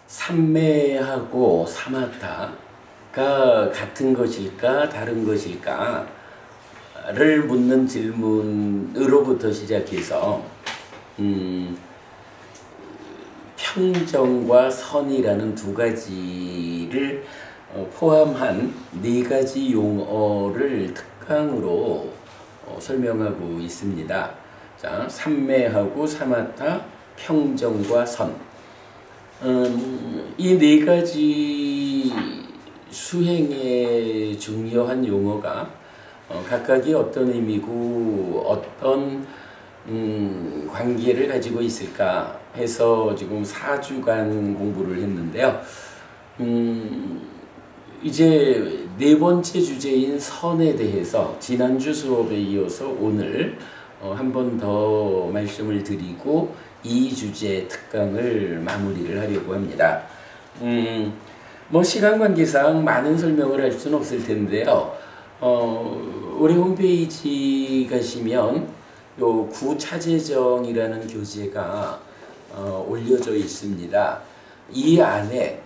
삼매하고 사마타가 같은 것일까 다른 것일까를 묻는 질문으로부터 시작해서 평정과 선이라는 두 가지를 포함한 네 가지 용어를 특강으로 설명하고 있습니다. 자, 삼매하고 사마타, 평정과 선. 이 네 가지 수행의 중요한 용어가 각각이 어떤 의미고 어떤 관계를 가지고 있을까 해서 지금 4주간 공부를 했는데요. 이제 네 번째 주제인 선에 대해서 지난주 수업에 이어서 오늘 한 번 더 말씀을 드리고 이 주제 특강을 마무리를 하려고 합니다. 뭐 시간 관계상 많은 설명을 할 수는 없을 텐데요. 우리 홈페이지 가시면 요 구차재정이라는 교재가 올려져 있습니다. 이 안에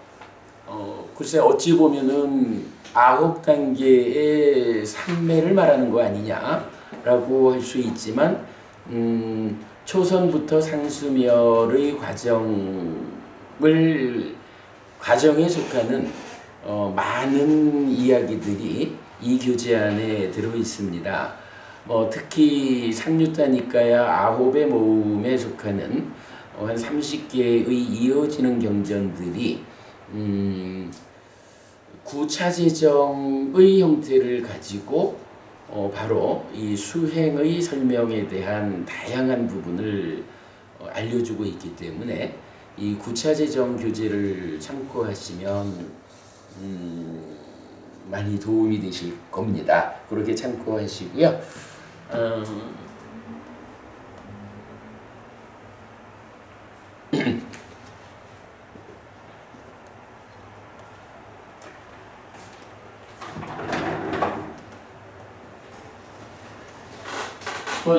글쎄 어찌 보면은 9단계의 삼매를 말하는 거 아니냐라고 할 수 있지만 초선부터 상수멸의 과정에 속하는 많은 이야기들이 이 교재 안에 들어 있습니다. 특히 상류다니까야 아홉의 모음에 속하는 한 30개의 이어지는 경전들이 구차재정의 형태를 가지고 바로 이 수행의 설명에 대한 다양한 부분을 알려주고 있기 때문에 이 구차재정 교재를 참고하시면 많이 도움이 되실 겁니다. 그렇게 참고하시고요.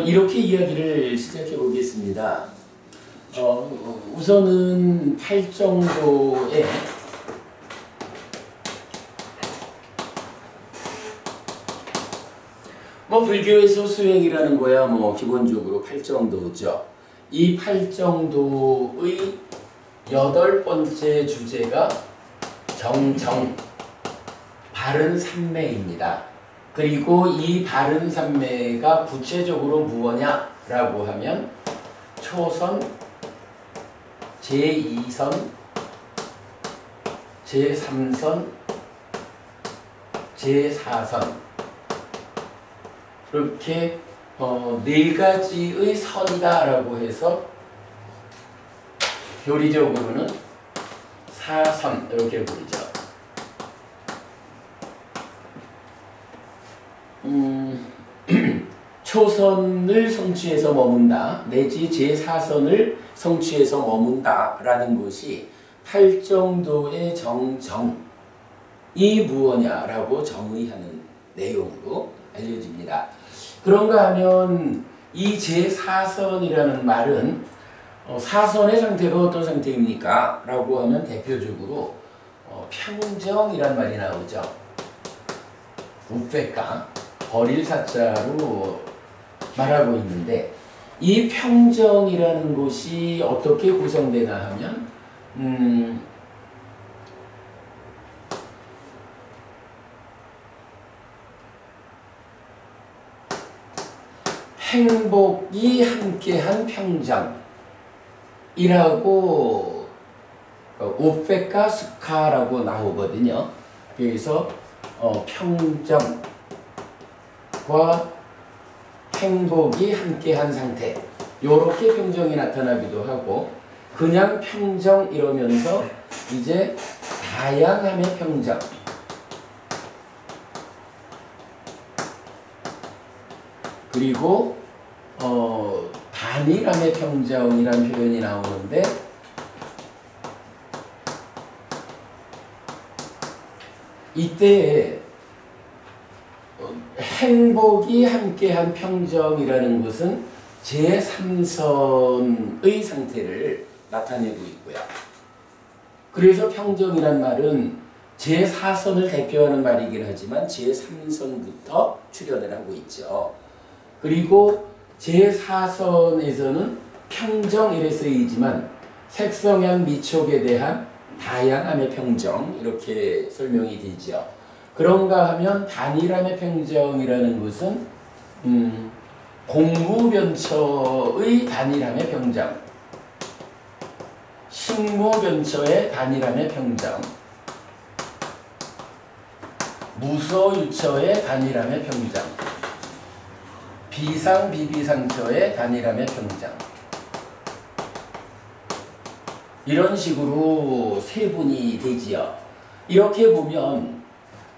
이렇게 이야기를 시작해 보겠습니다. 우선은 8정도의 불교에서 수행이라는 거야 기본적으로 8정도죠. 이 8정도의 8번째 주제가 정정, 바른 삼매입니다. 그리고 이 바른 삼매가 구체적으로 무엇냐라고 하면 초선, 제2선, 제3선, 제4선 이렇게 네 가지의 선이다라고 해서 교리적으로는 사선 이렇게 부르죠. 초선을 성취해서 머문다 내지 제4선을 성취해서 머문다라는 것이 8정도의 정정이 무엇냐라고 정의하는 내용으로 알려집니다. 그런가 하면 이 제4선이라는 말은 사선의 상태가 어떤 상태입니까? 라고 하면 대표적으로 평정이란 말이 나오죠. 우페까 버릴 사자로 말하고 있는데 이 평정이라는 것이 어떻게 구성되나 하면 행복이 함께한 평정이라고 우페카 스카라고 나오거든요. 그래서 평정과 행복이 함께한 상태 요렇게 평정이 나타나기도 하고 그냥 평정 이러면서 이제 다양함의 평정 그리고 단일함의 평정이라는 표현이 나오는데 이때 행복이 함께한 평정이라는 것은 제3선의 상태를 나타내고 있고요. 그래서 평정이란 말은 제4선을 대표하는 말이긴 하지만 제3선부터 출현을 하고 있죠. 그리고 제4선에서는 평정 이래 쓰이지만 색성향 미촉에 대한 다양함의 평정 이렇게 설명이 되죠. 그런가 하면 단일함의 평정이라는 것은 공무변처의 단일함의 평정, 식무변처의 단일함의 평정, 무소유처의 단일함의 평정, 비상비비상처의 단일함의 평정, 이런 식으로 세분이 되지요. 이렇게 보면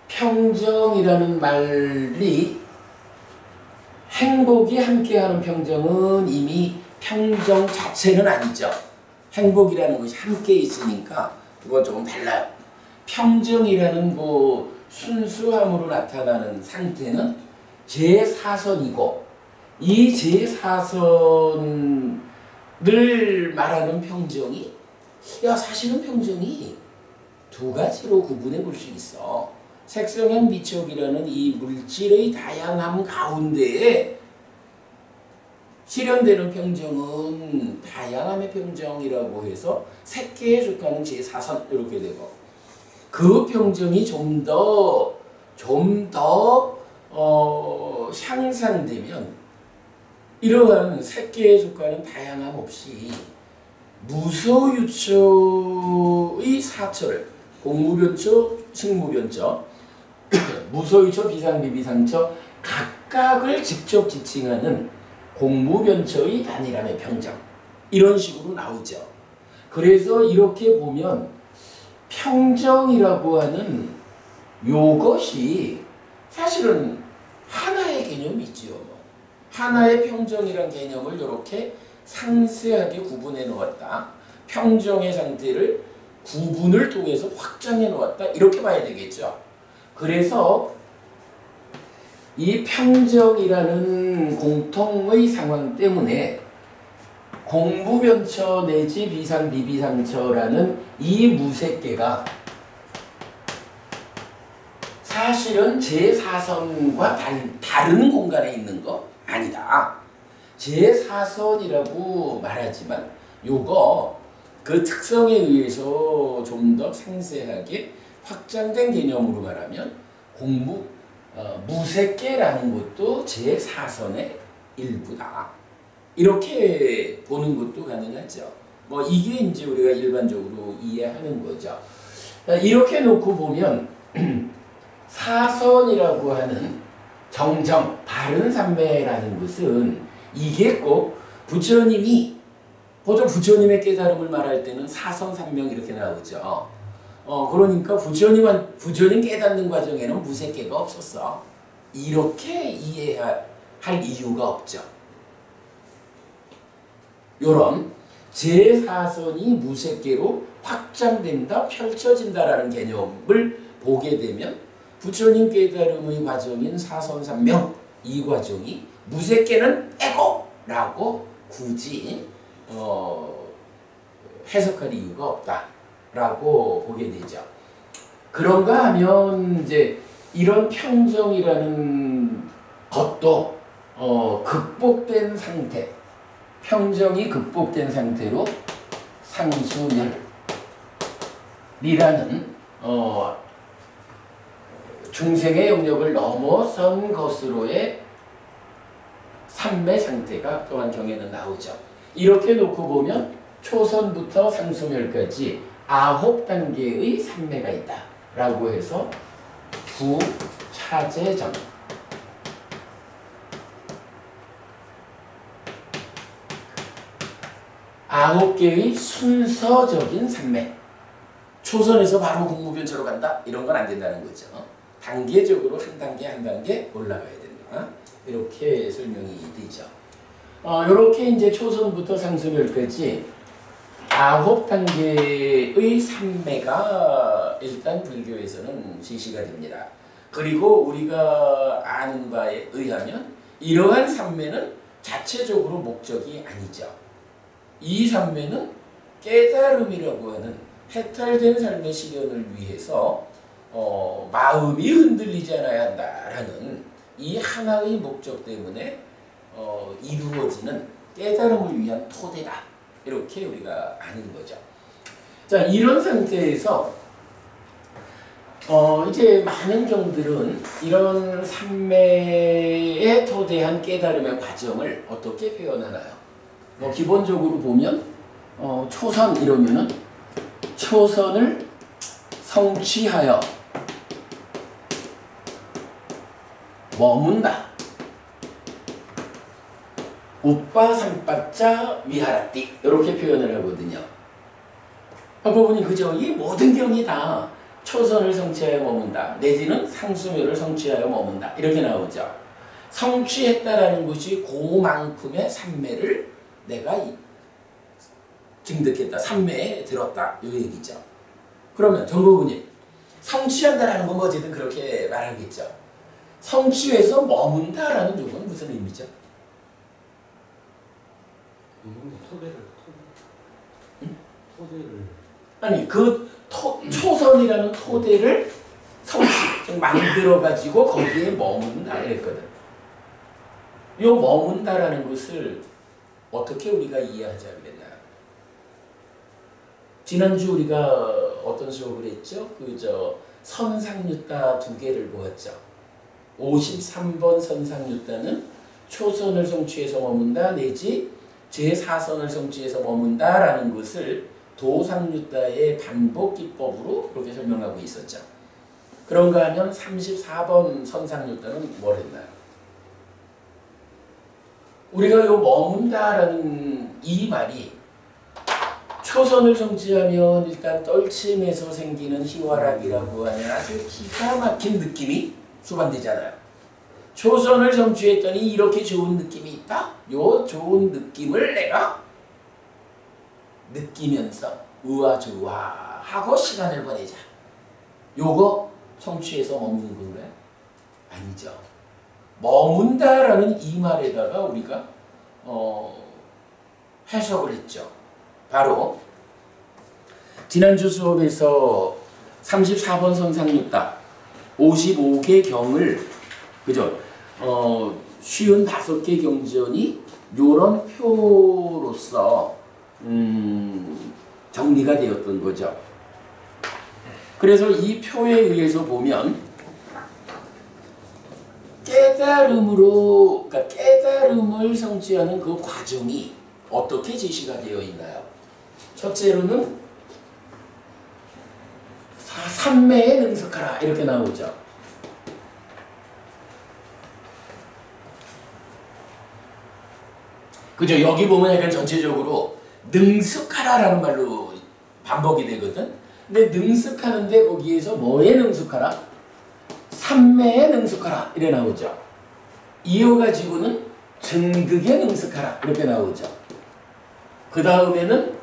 평정이라는 말이 행복이 함께하는 평정은 이미 평정 자체는 아니죠. 행복이라는 것이 함께 있으니까 그건 조금 달라요. 평정이라는 순수함으로 나타나는 상태는 제4선이고 이 제4선을 말하는 평정이 사실은 평정이 두 가지로 구분해 볼 수 있어. 색성향 미촉이라는 이 물질의 다양함 가운데에 실현되는 평정은 다양함의 평정이라고 해서 색계에 속하는 제4선 이렇게 되고 그 평정이 좀 더 향상되면 이러한 색계에 속하는 다양함 없이 무소유처의 사처를 공무변처, 식무변처, 무소유처, 비상비비상처 각각을 직접 지칭하는 공무변처의 단일함의 평정 이런 식으로 나오죠. 그래서 이렇게 보면 평정이라고 하는 요것이 사실은 하나의 개념이지요. 하나의 평정이란 개념을 이렇게 상세하게 구분해 놓았다. 평정의 상태를 구분을 통해서 확장해 놓았다. 이렇게 봐야 되겠죠. 그래서 이 평정이라는 공통의 상황 때문에 공무변처 내지 비상비비상처라는 이 무색계가 사실은 제4선과 다른 공간에 있는 거 아니다. 제4선이라고 말하지만 요거 그 특성에 의해서 좀 더 상세하게 확장된 개념으로 말하면 무색계라는 것도 제4선의 일부다. 이렇게 보는 것도 가능하죠. 이게 이제 우리가 일반적으로 이해하는 거죠. 이렇게 놓고 보면 사선이라고 하는 정정, 바른 삼매라는 것은 이게 꼭 부처님이 보통 부처님의 깨달음을 말할 때는 사선삼명 이렇게 나오죠. 그러니까 부처님 깨닫는 과정에는 무색계가 없었어. 이렇게 이해할 이유가 없죠. 요런 제4선이 무색계로 확장된다, 펼쳐진다라는 개념을 보게 되면 부처님 깨달음의 과정인 사선삼명 이 과정이 무색계는 빼고 라고 굳이 해석할 이유가 없다라고 보게 되죠. 그런가 하면 이제 이런 평정이라는 것도 극복된 상태, 평정이 극복된 상태로 상수멸이라는 중생의 영역을 넘어선 것으로의 삼매 상태가 또한 경에는 나오죠. 이렇게 놓고 보면 초선부터 상수멸까지 9단계의 삼매가 있다 라고 해서 부차제정, 9개의 순서적인 삼매. 초선에서 바로 공무변처로 간다? 이런 건 안 된다는 거죠. 단계적으로 한 단계 한 단계 올라가야 된다. 이렇게 설명이 되죠. 이렇게 이제 초선부터 상수멸까지 9단계의 삼매가 일단 불교에서는 제시가 됩니다. 그리고 우리가 아는 바에 의하면 이러한 삼매는 자체적으로 목적이 아니죠. 이 삼매는 깨달음이라고 하는 해탈된 삶의 실현을 위해서 마음이 흔들리지 않아야 한다라는 이 하나의 목적 때문에 이루어지는 깨달음을 위한 토대다. 이렇게 우리가 아는 거죠. 자, 이런 상태에서 이제 많은 경들은 이런 삼매에 토대한 깨달음의 과정을 어떻게 표현하나요? 기본적으로 보면 초선 이러면은 초선을 성취하여 머문다. 우빠 삼빠자 위하라띠 이렇게 표현을 하거든요. 보니 그죠? 이 모든 경이 다 초선을 성취하여 머문다. 내지는 상수묘를 성취하여 머문다. 이렇게 나오죠. 성취했다라는 것이 그만큼의 삼매를 내가 증득했다. 삼매에 들었다. 이 얘기죠. 그러면 정보부님 성취한다라는 건 어쨌든 그렇게 말하겠죠. 성취해서 머문다라는 조건은 무슨 의미죠? 토대를 아니 그 초선이라는 토대를 성취 만들어가지고 거기에 머문다 했거든. 요 머문다라는 것을 어떻게 우리가 이해하자 그랬나요? 지난주 우리가 어떤 수업을 했죠? 선상유따 두 개를 보았죠. 53번 선상유따는 초선을 성취해서 머문다 내지 제4선을 성취해서 머문다라는 것을 도상유따의 반복 기법으로 그렇게 설명하고 있었죠. 그런가 하면 34번 선상유따는 뭘 했나요? 우리가 요 머문다라는 이 말이 초선을 성취하면 일단 떨침에서 생기는 희화락이라고 하는 아주 기가 막힌 느낌이 수반되잖아요. 초선을 성취했더니 이렇게 좋은 느낌이 있다? 요 좋은 느낌을 내가 느끼면서 우아조아하고 시간을 보내자. 요거 성취해서 머무는 건가요? 아니죠. 머문다라는 이 말에다가 우리가 해석을 했죠. 바로 지난주 수업에서 34번 선상유따 55개 경을 그죠? 55개 경전이 요런 표로서 정리가 되었던 거죠. 그래서 이 표에 의해서 보면 그러니까 깨달음을 성취하는 그 과정이 어떻게 제시가 되어 있나요? 첫째로는 삼매에 능숙하라 이렇게 나오죠. 그죠? 여기 보면 약간 전체적으로 능숙하라라는 말로 반복이 되거든. 근데 능숙하는데 거기에서 뭐에 능숙하라? 삼매에 능숙하라 이래 나오죠. 이어가지고는 증득에 능숙하라 이렇게 나오죠. 그 다음에는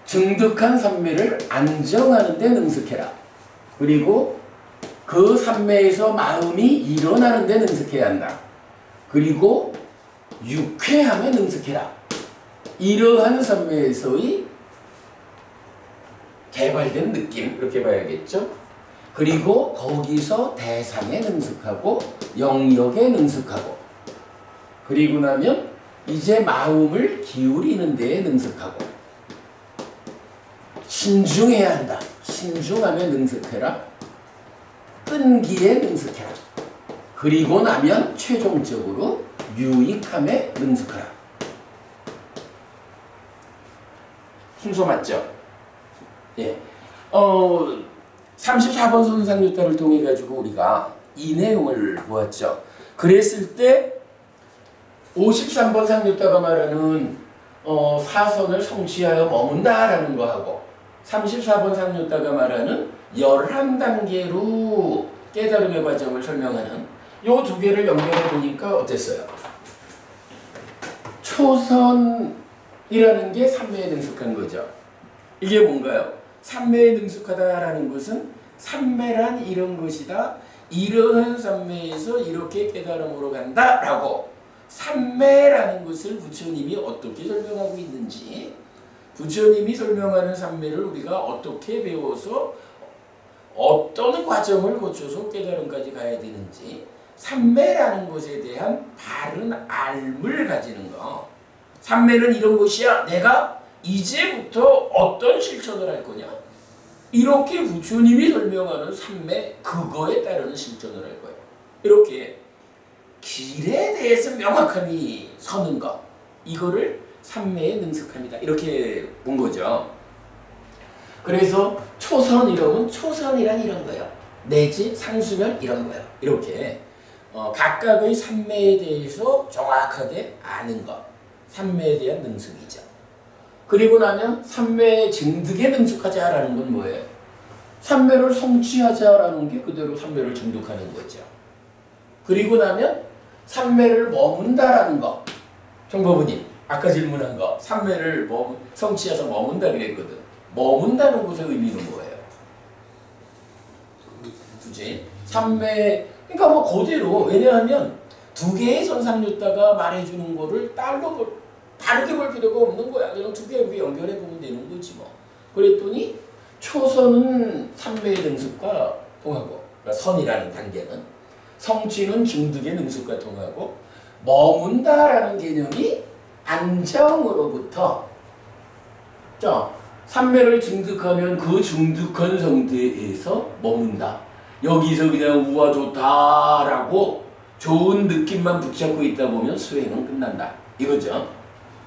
증득한 삼매를 안정하는 데 능숙해라. 그리고 그 삼매에서 마음이 일어나는 데 능숙해야 한다. 그리고 유쾌함에 능숙해라. 이러한 삼매에서의 개발된 느낌 이렇게 봐야겠죠. 그리고 거기서 대상에 능숙하고 영역에 능숙하고 그리고 나면 이제 마음을 기울이는 데에 능숙하고 신중해야 한다. 신중함에 능숙해라. 끈기에 능숙해라. 그리고 나면 최종적으로 유익함에 능숙하라. 순서 맞죠? 예. 34번 선상유따를 통해 가지고 우리가 이 내용을 보았죠. 그랬을 때 53번 상유따가 말하는 사선을 성취하여 머문다라는 거하고 34번 상유따가 말하는 11단계로 깨달음의 과정을 설명하는 요 두 개를 연결해 보니까 어땠어요? 초선이라는 게 삼매에 능숙한 거죠. 이게 뭔가요? 삼매에 능숙하다라는 것은 삼매란 이런 것이다. 이러한 삼매에서 이렇게 깨달음으로 간다라고 삼매라는 것을 부처님이 어떻게 설명하고 있는지 부처님이 설명하는 삼매를 우리가 어떻게 배워서 어떤 과정을 거쳐서 깨달음까지 가야 되는지 삼매라는 것에 대한 바른 알을 가지는 거. 삼매는 이런 것이야. 내가 이제부터 어떤 실천을 할 거냐. 이렇게 부처님이 설명하는 삼매 그거에 따르는 실천을 할 거예요. 이렇게 길에 대해서 명확하게 서는 것. 이거를 삼매에 능숙합니다. 이렇게 본 거죠. 그래서 초선이라면 초선이란 이런 거예요. 내지 상수면 이런 거예요. 이렇게 각각의 삼매에 대해서 정확하게 아는 것. 삼매에 대한 능숙이죠. 그리고 나면 삼매의 증득에 능숙하자라는 건 뭐예요? 삼매를 성취하자라는 게 그대로 삼매를 증득하는 거죠. 그리고 나면 삼매를 머문다라는 거. 정법부님 아까 질문한 거 삼매를 성취해서 머문다 그랬거든. 머문다는 것의 의미는 뭐예요? 그치? 삼매 그러니까 뭐 그대로 왜냐하면 두 개의 선상유타가 말해주는 거를 딸로 다르게 볼 필요가 없는 거야. 그냥 두 개 연결해 보면 되는 거지 뭐. 그랬더니 초선은 삼매의 능숙과 통하고 그러니까 선이라는 단계는 성취는 중득의 능숙과 통하고 머문다라는 개념이 안정으로부터 삼매를 증득하면 그 중득한 상태에서 머문다. 여기서 그냥 우와 좋다라고 좋은 느낌만 붙잡고 있다 보면 수행은 끝난다. 이거죠.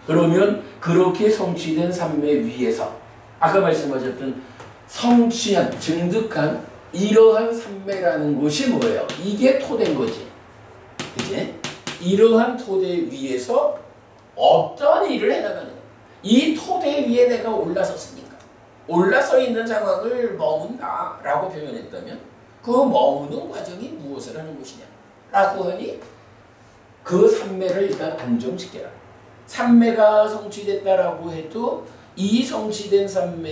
그러면 그렇게 성취된 삼매 위에서 아까 말씀하셨던 성취한, 증득한 이러한 삼매라는 것이 뭐예요? 이게 토대인 거지. 그치? 이러한 토대 위에서 어떤 일을 해나가는 이 토대 위에 내가 올라섰으니까 올라서 있는 상황을 머문다라고 표현했다면 그 머무는 과정이 무엇을 하는 것이냐 라고 하니 그 삼매를 일단 안정시켜라. 삼매가 성취됐다라고 해도 이 성취된 삼매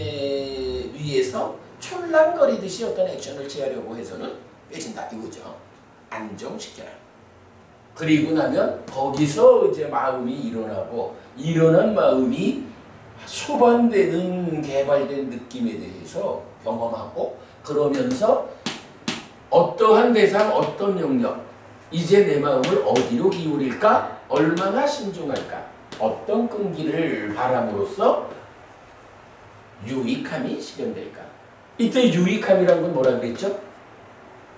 위에서 촐랑거리듯이 어떤 액션을 취하려고 해서는 빼진다 이거죠. 안정시켜라. 그리고 나면 거기서 이제 마음이 일어나고 일어난 마음이 소반되는 개발된 느낌에 대해서 경험하고 그러면서 어떠한 대상 어떤 영역 이제 내 마음을 어디로 기울일까 얼마나 신중할까 어떤 끈기를 바람으로써 유익함이 실현될까. 이때 유익함이라는 건 뭐라 그랬죠?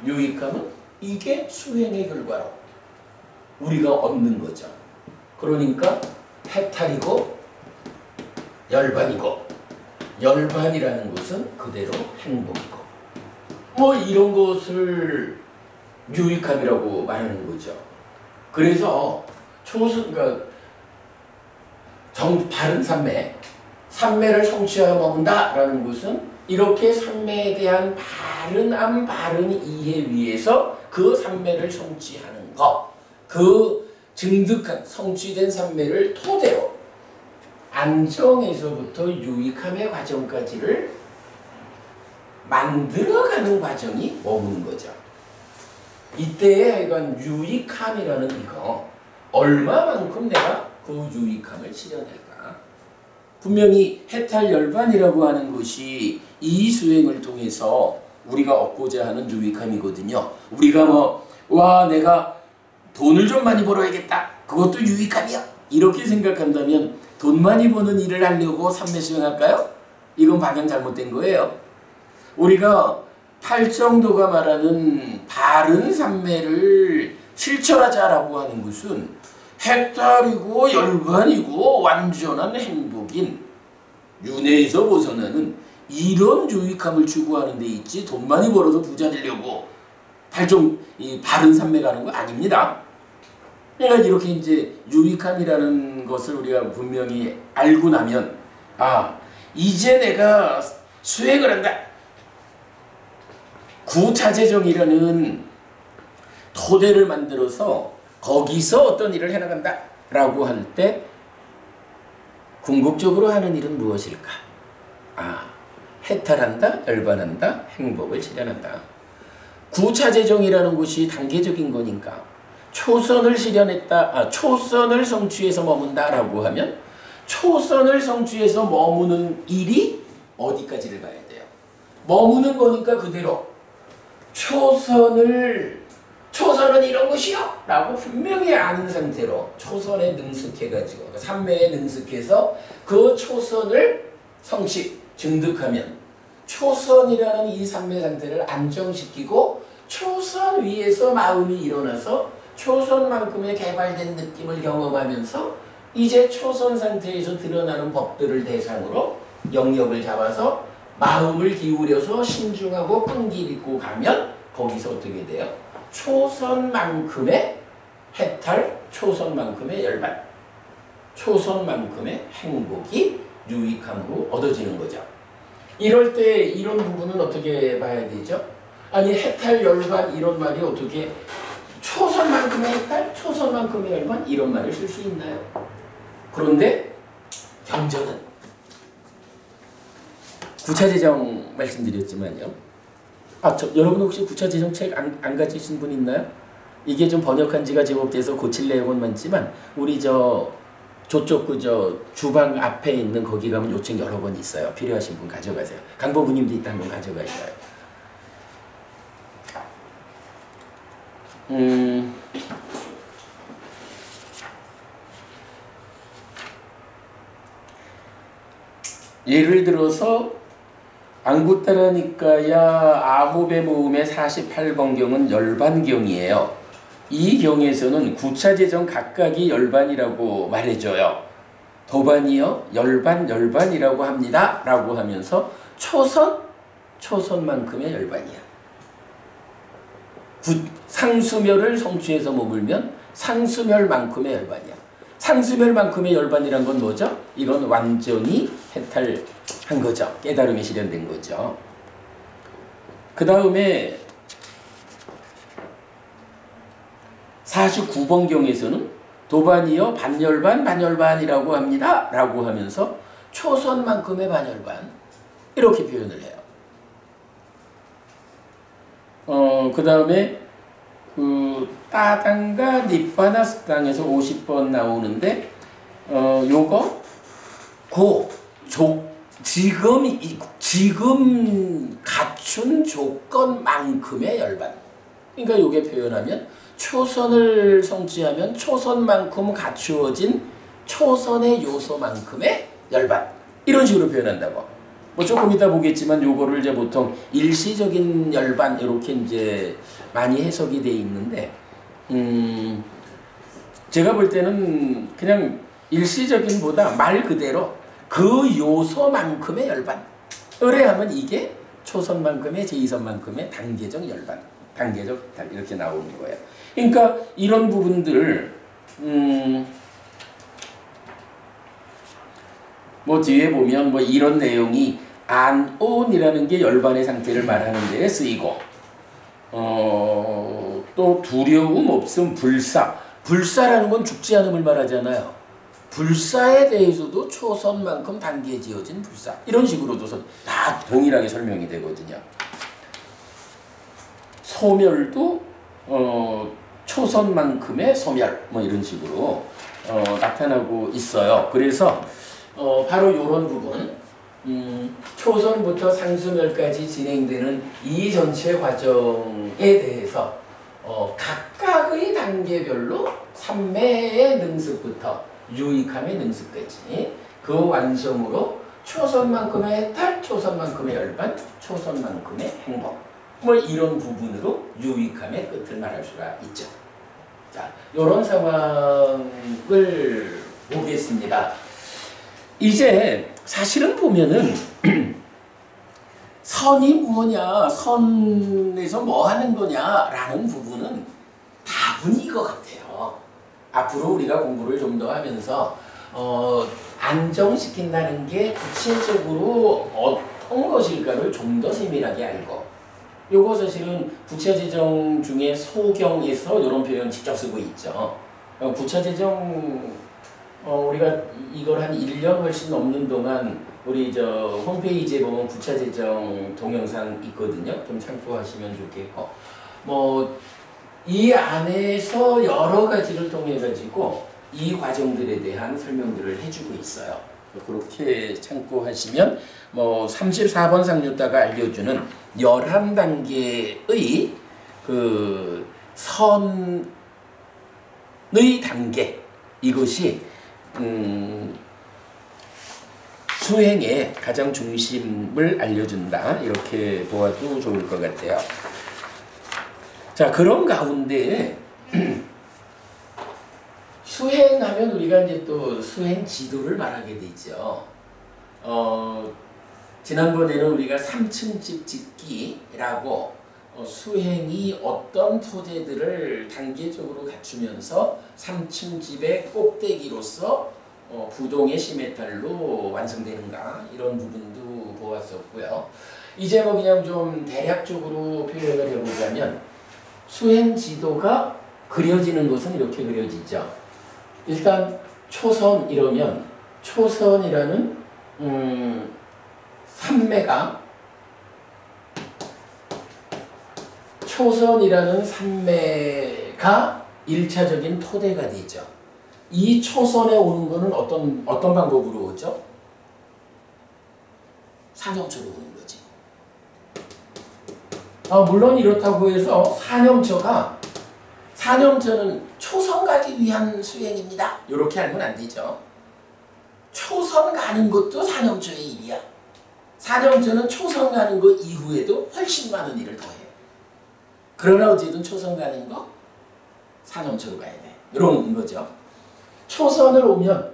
유익함은 이게 수행의 결과로 우리가 얻는 거죠. 그러니까 해탈이고 열반이고 열반이라는 것은 그대로 행복이고 뭐 이런 것을 유익함이라고 말하는 거죠. 그래서 그러니까 바른 삼매, 삼매를 성취하여 머문다라는 것은 이렇게 삼매에 대한 바른함, 바른 이해 위에서 그 삼매를 성취하는 것, 그 증득한 성취된 삼매를 토대로 안정에서부터 유익함의 과정까지를 만들어가는 과정이 머무는 거죠. 이때에 하여간 유익함이라는 이거 얼마만큼 내가 그 유익함을 실현할까. 분명히 해탈 열반이라고 하는 것이 이 수행을 통해서 우리가 얻고자 하는 유익함이거든요. 우리가 와 내가 돈을 좀 많이 벌어야겠다. 그것도 유익함이야. 이렇게 생각한다면 돈 많이 버는 일을 하려고 삼매 수행할까요? 이건 방향 잘못된 거예요. 우리가 팔정도가 말하는 바른 삼매를 실천하자라고 하는 것은 해탈이고 열반이고 완전한 행복인 윤회에서 벗어나는 이런 유익함을 추구하는 데 있지 돈 많이 벌어서 부자 되려고 바른 삼매 가는 거 아닙니다. 그러니까 이렇게 이제 유익함이라는 것을 우리가 분명히 알고 나면 이제 내가 수행을 한다. 구차재정이라는 토대를 만들어서 거기서 어떤 일을 해나간다 라고 할 때 궁극적으로 하는 일은 무엇일까? 해탈한다, 열반한다, 행복을 실현한다. 구차재정이라는 것이 단계적인 거니까 초선을 실현했다, 초선을 성취해서 머문다라고 하면 초선을 성취해서 머무는 일이 어디까지를 가야 돼요? 머무는 거니까 그대로 초선은 이런 것이요 라고 분명히 아는 상태로 초선에 능숙해가지고 삼매에 능숙해서 그 초선을 증득하면 초선이라는 이 삼매 상태를 안정시키고 초선 위에서 마음이 일어나서 초선만큼의 개발된 느낌을 경험하면서 이제 초선 상태에서 드러나는 법들을 대상으로 영역을 잡아서 마음을 기울여서 신중하고 끈기 있고 가면 거기서 어떻게 돼요? 초선만큼의 해탈, 초선만큼의 열반, 초선만큼의 행복이 유익함으로 얻어지는 거죠. 이럴 때 이런 부분은 어떻게 봐야 되죠? 아니 해탈, 열반 이런 말이 어떻게 초선만큼의 해탈, 초선만큼의 열반 이런 말을 쓸 수 있나요? 그런데 경전은 구차재정 말씀드렸지만요. 여러분 혹시 구차재정 책 안 가지신 분 있나요? 이게 좀 번역한 지가 제법 돼서 고칠 내용은 많지만 우리 저쪽 주방 앞에 있는 거기 가면 요 책 여러 권 있어요. 필요하신 분 가져가세요. 강보부님도 있다면 가져가셔요. 예를 들어서 안구따라니까야 아호배 모음의 48번경은 열반경이에요. 이 경에서는 구차재정 각각이 열반이라고 말해줘요. 도반이요 열반이라고 합니다 라고 하면서 초선만큼의 열반이야. 상수멸을 성취해서 머물면 상수멸만큼의 열반이야. 상수멸만큼의 열반이란 건 뭐죠? 이건 완전히 해탈한 거죠. 깨달음이 실현된 거죠. 그 다음에 49번경에서는 도반이요 반열반이라고 합니다 라고 하면서 초선만큼의 반열반 이렇게 표현을 해요. 그 다음에 따당과 니빠나스당에서 50번 나오는데 요거 지금 갖춘 조건만큼의 열반. 그러니까 요게 표현하면 초선을 성취하면 초선만큼 갖추어진 초선의 요소만큼의 열반. 이런 식으로 표현한다고. 뭐 조금 이따 보겠지만 요거를 이제 보통 일시적인 열반 이렇게 이제 많이 해석이 돼 있는데 제가 볼 때는 그냥 일시적인보다 말 그대로 그 요소만큼의 열반. 의뢰하면 이게 초선만큼의 제2선만큼의 단계적 열반. 단계적 이렇게 나오는 거예요. 그러니까 이런 부분들을 뭐 뒤에 보면 뭐 이런 내용이 안온이라는 게 열반의 상태를 말하는 데에 쓰이고 또 두려움 없음 불사라는 건 죽지 않음을 말하잖아요. 불사에 대해서도 초선만큼 단계에 지어진 불사 이런 식으로도 다 동일하게 설명이 되거든요. 소멸도 초선만큼의 소멸 뭐 이런 식으로 나타나고 있어요. 그래서 바로 이런 부분 초선부터 상수멸까지 진행되는 이 전체 과정에 대해서 각각의 단계별로 삼매의 능숙부터 유익함의 능숙까지 그 완성으로 초선만큼의 해탈, 초선만큼의 열반, 초선만큼의 행복 뭐 이런 부분으로 유익함의 끝을 말할 수가 있죠. 자, 이런 상황을 보겠습니다. 이제 사실은 보면은 선이 뭐냐, 선에서 뭐 하는 거냐라는 부분은 다분히 이거 같아요. 앞으로 우리가 공부를 좀 더 하면서 안정시킨다는 게 구체적으로 어떤 것일까를 좀 더 세밀하게 알고 요거 사실은 구차재정 중에 소경에서 이런 표현 직접 쓰고 있죠. 구차재정 우리가 이걸 한 1년 훨씬 넘는 동안 우리 홈페이지에 보면 구차재정 동영상 있거든요. 좀 참고하시면 좋겠고 뭐 이 안에서 여러 가지를 통해 가지고 이 과정들에 대한 설명들을 해주고 있어요. 그렇게 참고하시면 뭐 34번 상류다가 알려주는 11단계의 그 선의 단계, 이것이 수행의 가장 중심을 알려준다, 이렇게 보아도 좋을 것 같아요. 자, 그런 가운데 수행하면 우리가 이제 또 수행 지도를 말하게 되죠. 지난번에는 우리가 3층 집 짓기라고 수행이 어떤 토대들을 단계적으로 갖추면서 3층 집의 꼭대기로서 부동의 시메탈로 완성되는가, 이런 부분도 보았었고요. 이제 뭐 그냥 좀 대략적으로 표현을 해보자면 수행 지도가 그려지는 것은 이렇게 그려지죠. 일단 초선 이러면 초선이라는 산매가 초선이라는 산매가 1차적인 토대가 되죠. 이 초선에 오는 것은 어떤 방법으로 오죠? 산염초로 오는 거지. 물론 이렇다고 해서 산염초는 초선 가기 위한 수행입니다, 이렇게 알면 안 되죠. 초선 가는 것도 산염초의 일이야. 산염초는 초선 가는 것 이후에도 훨씬 많은 일을 더 해요. 그러나 어쨌든 초선 가는 거 산염초로 가야 돼, 이런 거죠. 초선을 오면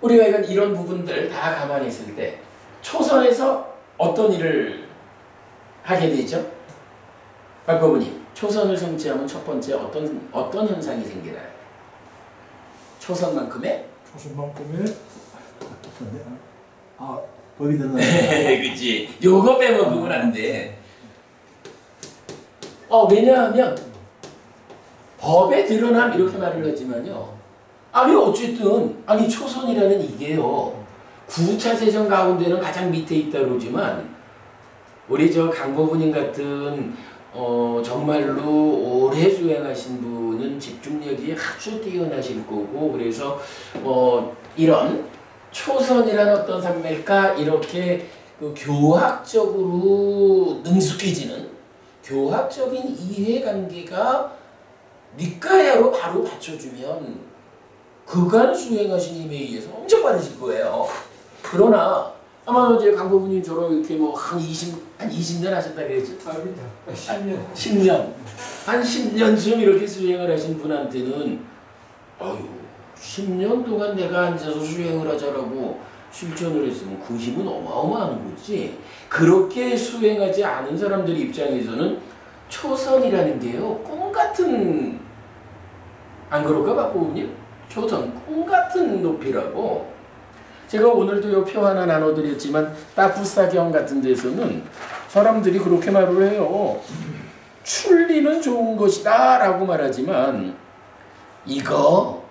우리가 이런 부분들 다 감안히 있을 때 초선에서 어떤 일을 하게 되죠? 박거부님, 초선을 성취하면 첫 번째 어떤 현상이 생기나요? 초선만큼의 법이 되는 그치. 요거 빼먹으면 안 돼. 왜냐하면 법에 드러남, 이렇게 말을 하지만요. 어쨌든 초선이라는 이게요, 구차세정 가운데는 가장 밑에 있다 그러지만 우리 저 강보부님 같은 정말로 오래 수행하신 분은 집중력이 아주 뛰어나실 거고, 그래서 이런 초선이라는 어떤 산맥과 이렇게 그 교학적으로 능숙해지는 교학적인 이해관계가 니까야로 바로 받쳐주면 그간 수행하신 힘에 의해서 엄청 많으실 거예요. 그러나 아마 이제 강보부님처럼 이렇게 뭐 한 20년 하셨다 그랬죠? 10년. 한 10년쯤 이렇게 수행을 하신 분한테는 10년 동안 내가 앉아서 수행을 하자라고 실천을 했으면 그 힘은 어마어마한 거지. 그렇게 수행하지 않은 사람들 입장에서는 초선이라는 게요, 꿈같은, 안 그럴까 박보부님? 초선, 꿈같은 높이라고. 제가 오늘도 요 표 하나 나눠드렸지만 따부사경 같은 데서는 사람들이 그렇게 말을 해요. 출리는 좋은 것이다 라고 말하지만 이거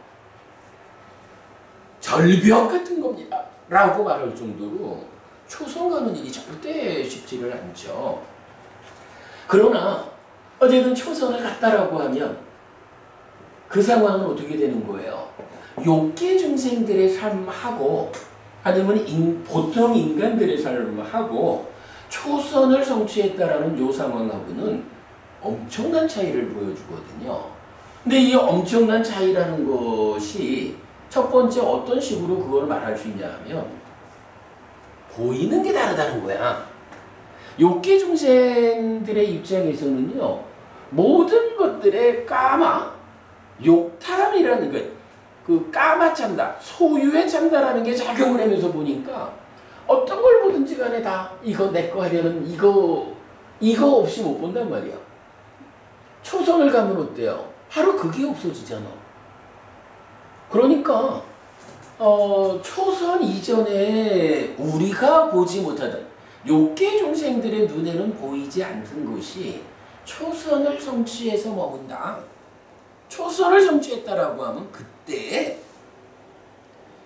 절벽 같은 겁니다 라고 말할 정도로 초선 가는 일이 절대 쉽지를 않죠. 그러나 어쨌든 초선을 갔다라고 하면 그 상황은 어떻게 되는 거예요? 욕계 중생들의 삶하고 아니면 보통 인간들의 삶하고 초선을 성취했다라는 요 상황하고는 엄청난 차이를 보여주거든요. 근데 이 엄청난 차이라는 것이 첫 번째 어떤 식으로 그걸 말할 수 있냐 하면 보이는 게 다르다는 거야. 욕계 중생들의 입장에서는요, 모든 것들의 욕탐이라는 것, 그 까마찬다, 소유의 찬다라는 게 작용을 하면서 보니까 어떤 걸 보든지 간에 다 이거 내 거 하려는 이거 없이 못 본단 말이야. 초선을 가면 어때요? 바로 그게 없어지잖아. 그러니까 초선 이전에 우리가 보지 못하던 욕계 중생들의 눈에는 보이지 않던 것이 초선을 성취해서 머문다. 초선을 성취했다라고 하면 그때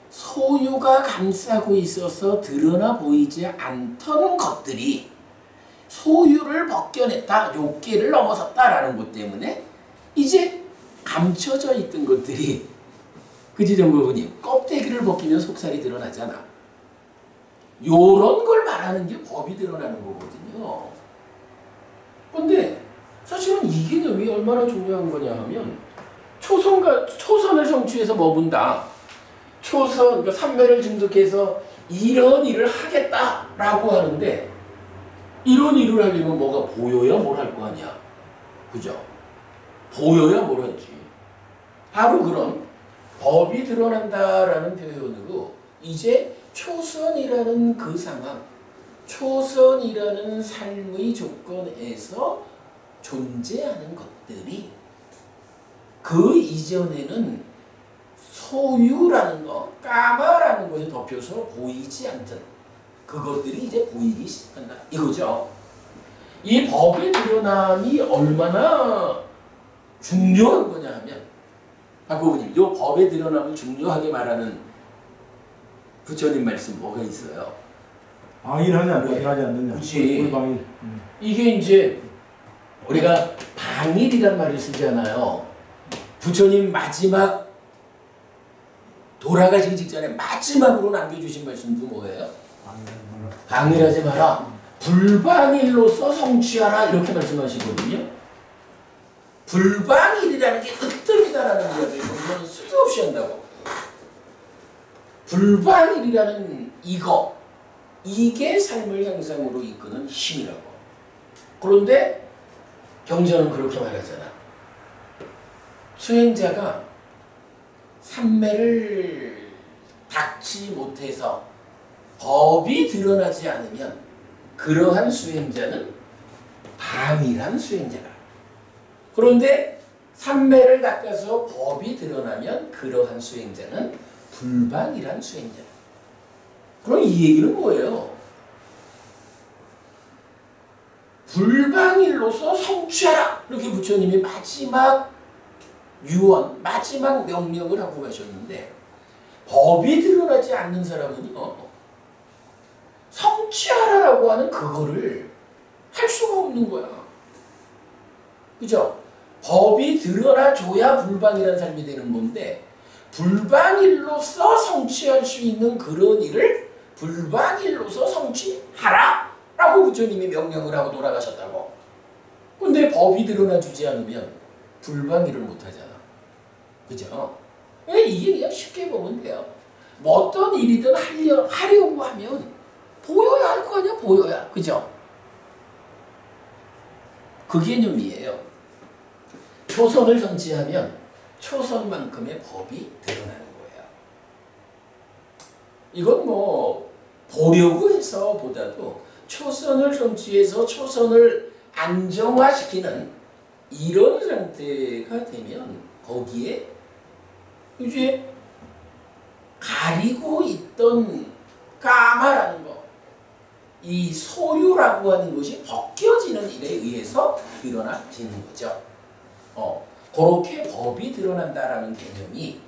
소유가 감싸고 있어서 드러나 보이지 않던 것들이 소유를 벗겨냈다, 욕계를 넘어섰다라는 것 때문에 이제 감춰져 있던 것들이 그치 정부분이 껍데기를 벗기면 속살이 드러나잖아. 요런 걸 말하는 게 법이 드러나는 거거든요. 근데 사실은 이 개념이 얼마나 중요한 거냐 하면 초선을 성취해서 머문다. 그러니까 삼매를 증득해서 이런 일을 하겠다라고 하는데 이런 일을 하려면 뭐가 보여야 뭘 할 거 아니야. 그죠? 보여야 뭘 하지. 바로 그런 법이 드러난다라는 표현으로 이제 초선이라는 그 상황, 초선이라는 삶의 조건에서 존재하는 것들이 그 이전에는 소유라는 거, 까마라는 것에 덮여서 보이지 않던 그것들이 이제 보이기 시작한다. 이거죠. 이 법의 드러남이 얼마나 중요한 거냐 하면 박고부님, 이 법의 드러남을 중요하게 말하는 부처님 말씀 뭐가 있어요? 방일하냐 방일하지 않느냐. 그치. 불방일. 이게 이제 우리가 방일이란 말을 쓰잖아요. 부처님 마지막 돌아가시기 직전에 마지막으로 남겨주신 말씀도 뭐예요? 방일하지 마라. 불방일로서 성취하라. 이렇게 말씀하시거든요. 불방일이라는 게 으뜸이다라는 이야기를 보면 쓸데없이 한다고. 불방일이라는 이게 삶을 향상으로 이끄는 힘이라고. 그런데 경전은 그렇게 말하잖아. 수행자가 삼매를 닦지 못해서 법이 드러나지 않으면 그러한 수행자는 방일한 수행자라. 그런데 삼매를 닦아서 법이 드러나면 그러한 수행자는 불방일한 수행자라. 그럼 이 얘기는 뭐예요? 불방일로서 성취하라. 이렇게 부처님이 마지막 유언, 마지막 명령을 하고 가셨는데 법이 드러나지 않는 사람은요, 성취하라라고 하는 그거를 할 수가 없는 거야. 그죠? 법이 드러나줘야 불방이라는 삶이 되는 건데 불방일로서 성취할 수 있는 그런 일을 불방일로서 성취하라 라고 부처님이 명령을 하고 돌아가셨다고. 근데 법이 드러나주지 않으면 불방일을 못하잖아. 그죠? 이게 그냥 쉽게 보면 돼요. 뭐 어떤 일이든 하려고 하면 보여야 할 거 아니야. 보여야. 그죠? 그 개념이에요. 초선을 성취하면 초선만큼의 법이 드러나는 거예요. 이건 뭐 보려고 해서 보다도 초선을 성취해서 초선을 안정화시키는 이런 상태가 되면 거기에 이제 가리고 있던 까마라는 거, 이 소유라고 하는 것이 벗겨지는 일에 의해서 일어나지는 거죠. 그렇게 법이 드러난다라는 개념이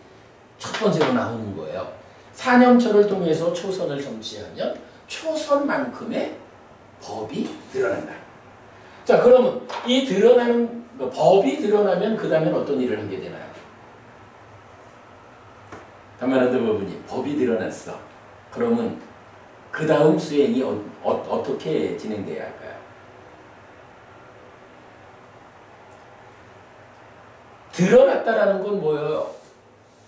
첫 번째로 나오는 거예요. 사념처를 통해서 초선을 성취하면 초선만큼의 법이 드러난다. 자, 그러면 이 드러나는 법이 드러나면 그 다음엔 어떤 일을 하게 되나요? 담마난다 법은이 법이 드러났어. 그러면 그 다음 수행이 어떻게 진행돼야 할까요? 드러났다라는 건 뭐예요?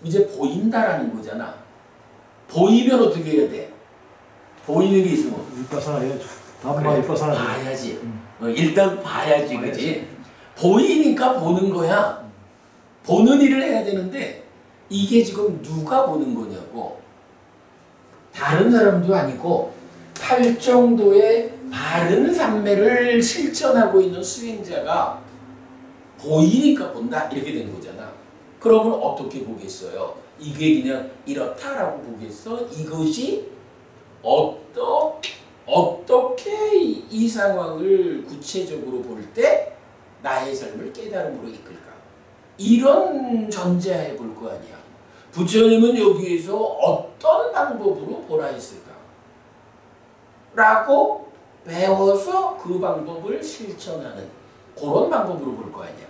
이제 보인다라는 거잖아. 보이면 어떻게 해야 돼? 보이는 게 있으면 윗바사나 해야죠. 다음번 윗바사나 봐야지. 일단 봐야지, 그지? 보이니까 보는 거야. 보는 일을 해야 되는데 이게 지금 누가 보는 거냐고. 다른 사람도 아니고 팔정도의 바른 삼매를 실천하고 있는 수행자가 보이니까 본다 이렇게 된 거잖아. 그러면 어떻게 보겠어요? 이게 그냥 이렇다라고 보겠어? 이것이 어떻게 이 상황을 구체적으로 볼 때 나의 삶을 깨달음으로 이끌까? 이런 전제하에 볼 거 아니야. 부처님은 여기에서 어떤 방법으로 보라 했을까? 라고 배워서 그 방법을 실천하는 그런 방법으로 볼 거 아니야.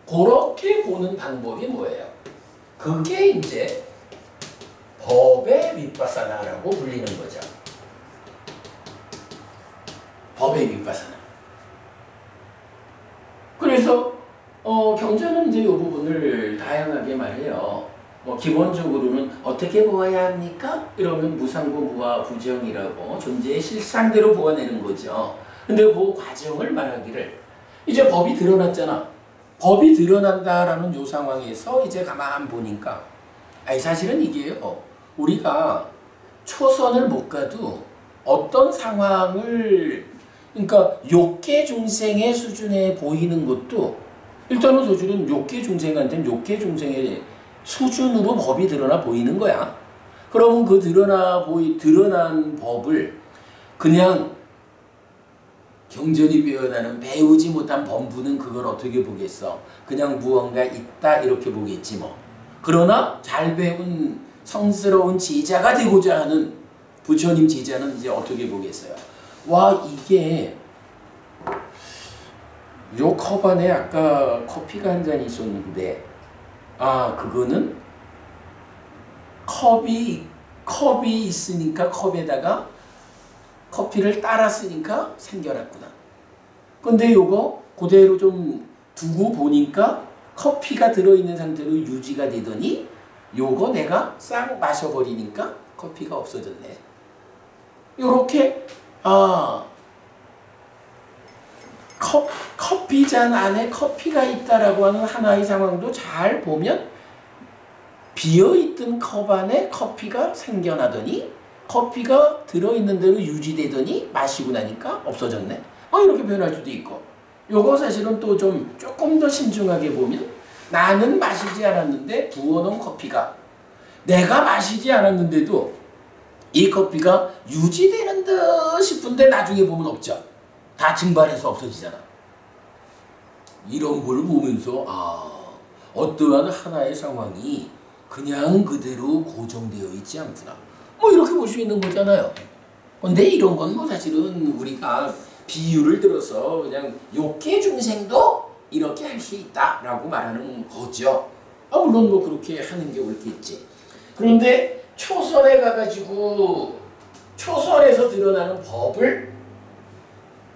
그렇게 보는 방법이 뭐예요? 그게 이제 법의 윗바사나라고 불리는 거죠. 법의 윗바사나. 그래서 경전은 이제 이 부분을 다양하게 말해요. 기본적으로는 어떻게 보아야 합니까? 이러면 무상고 무아 부정이라고 존재의 실상대로 보아내는 거죠. 근데 그 과정을 말하기를 이제 법이 드러났잖아. 법이 드러난다라는 요 상황에서 이제 가만 보니까 사실은 이게요. 우리가 초선을 못 가도 어떤 상황을 그러니까 욕계 중생의 수준에 보이는 것도 일단은 사실은 욕계 중생한테는 욕계 중생의 수준으로 법이 드러나 보이는 거야. 그러면 그 드러난 법을 그냥 경전이 표현하는 배우지 못한 범부는 그걸 어떻게 보겠어? 그냥 무언가 있다 이렇게 보겠지 뭐. 그러나 잘 배운 성스러운 제자가 되고자 하는 부처님 제자는 이제 어떻게 보겠어요? 와 이게 요 컵 안에 아까 커피가 한 잔 있었는데 그거는 컵이 있으니까 컵에다가 커피를 따랐으니까 생겨났구나. 근데 요거 그대로 좀 두고 보니까 커피가 들어있는 상태로 유지가 되더니 요거 내가 싹 마셔버리니까 커피가 없어졌네. 요렇게 커피잔 안에 커피가 있다라고 하는 하나의 상황도 잘 보면 비어있던 컵 안에 커피가 생겨나더니 커피가 들어있는 대로 유지되더니 마시고 나니까 없어졌네. 이렇게 표현할 수도 있고 요거 사실은 또 조금 더 신중하게 보면 나는 마시지 않았는데 부어놓은 커피가 내가 마시지 않았는데도 이 커피가 유지되는 듯 싶은데 나중에 보면 없죠. 다 증발해서 없어지잖아. 이런 걸 보면서 어떠한 하나의 상황이 그냥 그대로 고정되어 있지 않구나. 이렇게 볼 수 있는 거잖아요. 근데 이런 건 사실은 우리가 비유를 들어서 그냥 욕계 중생도 이렇게 할 수 있다라고 말하는 거죠. 물론 그렇게 하는 게 옳겠지. 그런데 초선에 가가지고 초선에서 드러나는 법을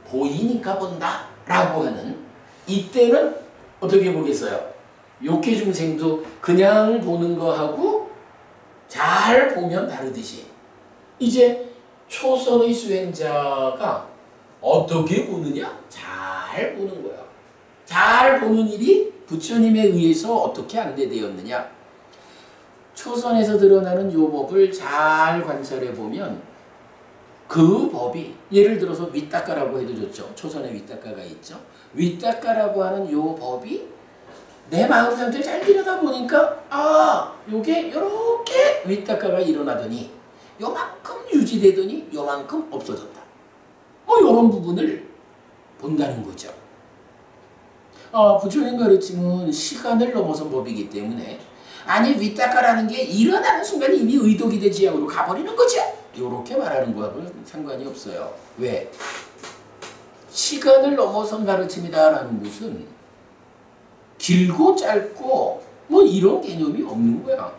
보이니까 본다라고 하는 이때는 어떻게 보겠어요? 욕계 중생도 그냥 보는 거하고 잘 보면 다르듯이 이제 초선의 수행자가 어떻게 보느냐? 잘 보는 거야. 잘 보는 일이 부처님에 의해서 어떻게 안내되었느냐? 초선에서 드러나는 요 법을 잘 관찰해 보면 그 법이 예를 들어서 윗닦아라고 해도 좋죠. 초선에 윗닦아가 있죠. 윗닦아라고 하는 요 법이 내 마음 상태를 잘 들여다보니까 요게 요렇게 윗닦아가 일어나더니 요만큼 유지되더니 요만큼 없어졌다. 요런 부분을 본다는 거죠. 부처님 가르침은 시간을 넘어선 법이기 때문에 윗닦아라는 게 일어나는 순간 이미 의도기대 지향으로 가버리는 거죠. 요렇게 말하는 거하고는 상관이 없어요. 왜? 시간을 넘어선 가르침이다라는 것은 길고 짧고 이런 개념이 없는 거야.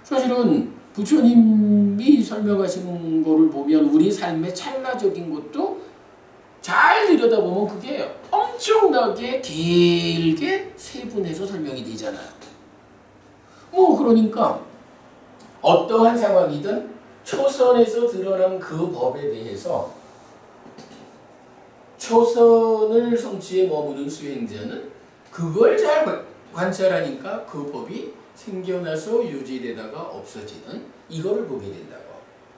사실은 부처님이 설명하시는 거를 보면 우리 삶의 찰나적인 것도 잘 들여다보면 그게 엄청나게 길게 세분해서 설명이 되잖아요. 그러니까 어떠한 상황이든 초선에서 드러난 그 법에 대해서 초선을 성취에 머무는 수행자는 그걸 잘 관찰하니까 그 법이 생겨나서 유지되다가 없어지는 이거를 보게 된다고.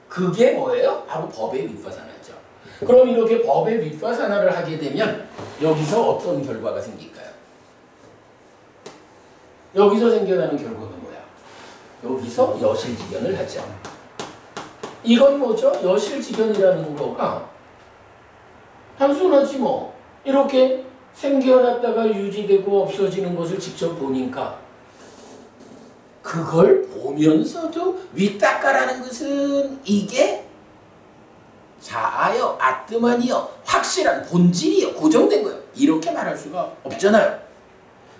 그게 뭐예요? 바로 법의 윗바사나죠. 그럼 이렇게 법의 윗바사나를 하게 되면 여기서 어떤 결과가 생길까요? 여기서 생겨나는 결과가 뭐야? 여기서 여실지견을 하죠. 이건 뭐죠? 여실지견이라는 거가 단순하지 뭐. 이렇게 생겨났다가 유지되고 없어지는 것을 직접 보니까 그걸 보면서도 윗닦아라는 것은 이게 자아요, 아뜨만이요, 확실한 본질이요, 고정된 거예요. 이렇게 말할 수가 없잖아요.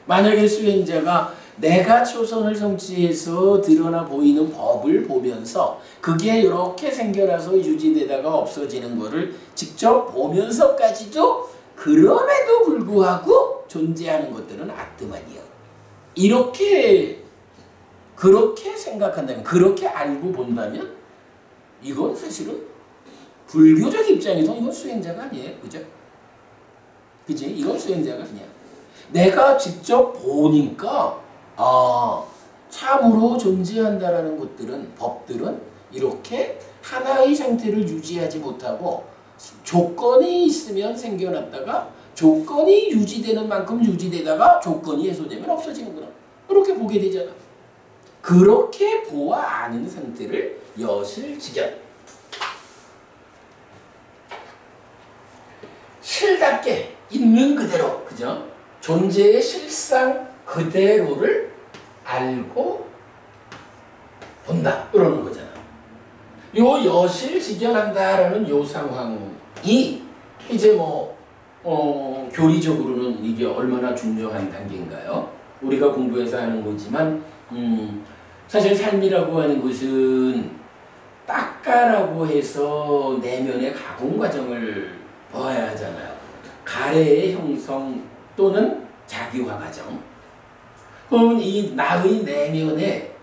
만약에 수행자가 내가 초선을 성취해서 드러나 보이는 법을 보면서 그게 이렇게 생겨나서 유지되다가 없어지는 거를 직접 보면서까지도 그럼에도 불구하고 존재하는 것들은 아뜨만이요. 그렇게 생각한다면, 그렇게 알고 본다면 이건 사실은 불교적 입장에서 이건 수행자가 아니에요. 그죠? 그지? 이건 수행자가 아니야. 내가 직접 보니까 참으로 존재한다라는 것들은, 법들은 이렇게 하나의 상태를 유지하지 못하고 조건이 있으면 생겨났다가 조건이 유지되는 만큼 유지되다가 조건이 해소되면 없어지는구나. 그렇게 보게 되잖아. 그렇게 보아 아는 상태를 여실직연. 실답게 있는 그대로, 그죠? 존재의 실상 그대로를 알고 본다. 그러는 거잖아. 요 여실직연한다라는 요 상황이 이제 교리적으로는 이게 얼마나 중요한 단계인가요? 우리가 공부해서 하는 거지만 사실 삶이라고 하는 것은 닦아라고 해서 내면의 가공 과정을 봐야 하잖아요. 가래의 형성 또는 자기화 과정. 그러면 이 나의 내면에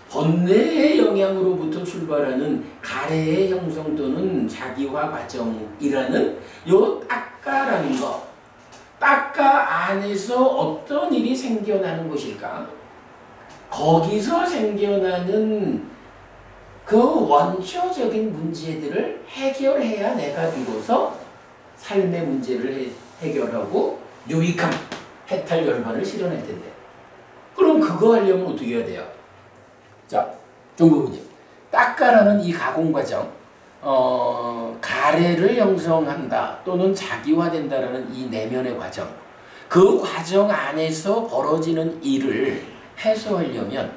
번뇌의 영향으로부터 출발하는 가래의 형성 또는 자기화 과정이라는 요 닦아라는 거. 닦아 안에서 어떤 일이 생겨나는 것일까? 거기서 생겨나는 그 원초적인 문제들을 해결해야 내가 비로소 삶의 문제를 해결하고 유익함, 해탈 열반을 실현할 텐데. 그럼 그거 하려면 어떻게 해야 돼요? 자, 정부부님. 닦아라는 이 가공 과정, 가래를 형성한다 또는 자기화된다라는 이 내면의 과정, 그 과정 안에서 벌어지는 일을 해소하려면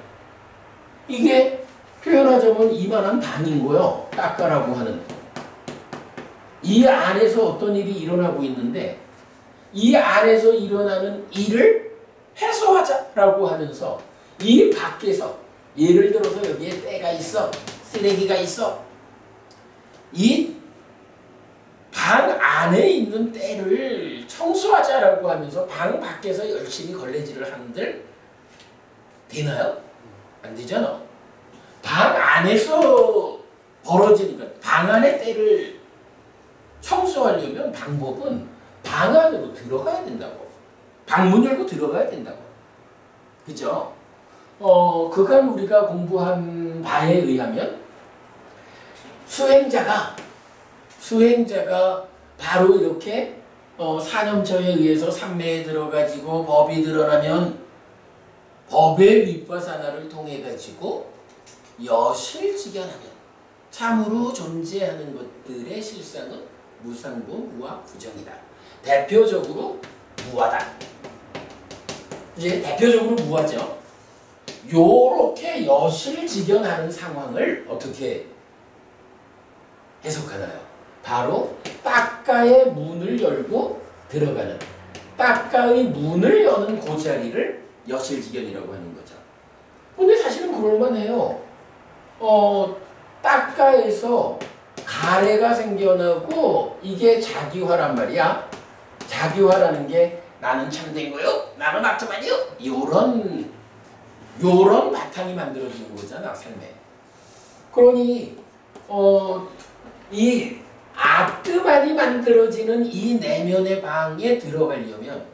이게 표현하자면 이만한 방인 거요. 닦아라고 하는. 이 안에서 어떤 일이 일어나고 있는데 이 안에서 일어나는 일을 해소하자라고 하면서 이 밖에서 예를 들어서 여기에 때가 있어. 쓰레기가 있어. 이 방 안에 있는 때를 청소하자라고 하면서 방 밖에서 열심히 걸레질을 하는들 되나요? 안 되잖아. 방 안에서 벌어지니까 방 안의 때를 청소하려면 방법은 방 안으로 들어가야 된다고. 방문 열고 들어가야 된다고. 그죠? 그간 우리가 공부한 바에 의하면 수행자가 바로 이렇게 사념처에 의해서 삼매에 들어가지고 법이 드러나면 법의 윗바사나를 통해 가지고 여실직연하면 참으로 존재하는 것들의 실상은 무상고 무와 부정이다. 대표적으로 무하다. 이제 대표적으로 무하죠. 요렇게 여실직연하는 상황을 어떻게 해석하나요? 바로 닦아의 문을 열고 들어가는, 닦아의 문을 여는 그 자리를 여실직연이라고 하는 거죠. 근데 사실은 그럴만해요. 닦아에서 가래가 생겨나고 이게 자기화란 말이야. 자기화라는 게 나는 참된 거요, 나는 아트만이요, 요런 바탕이 만들어지는 거잖아, 삶에. 그러니 이 아트만이 만들어지는 이 내면의 방에 들어가려면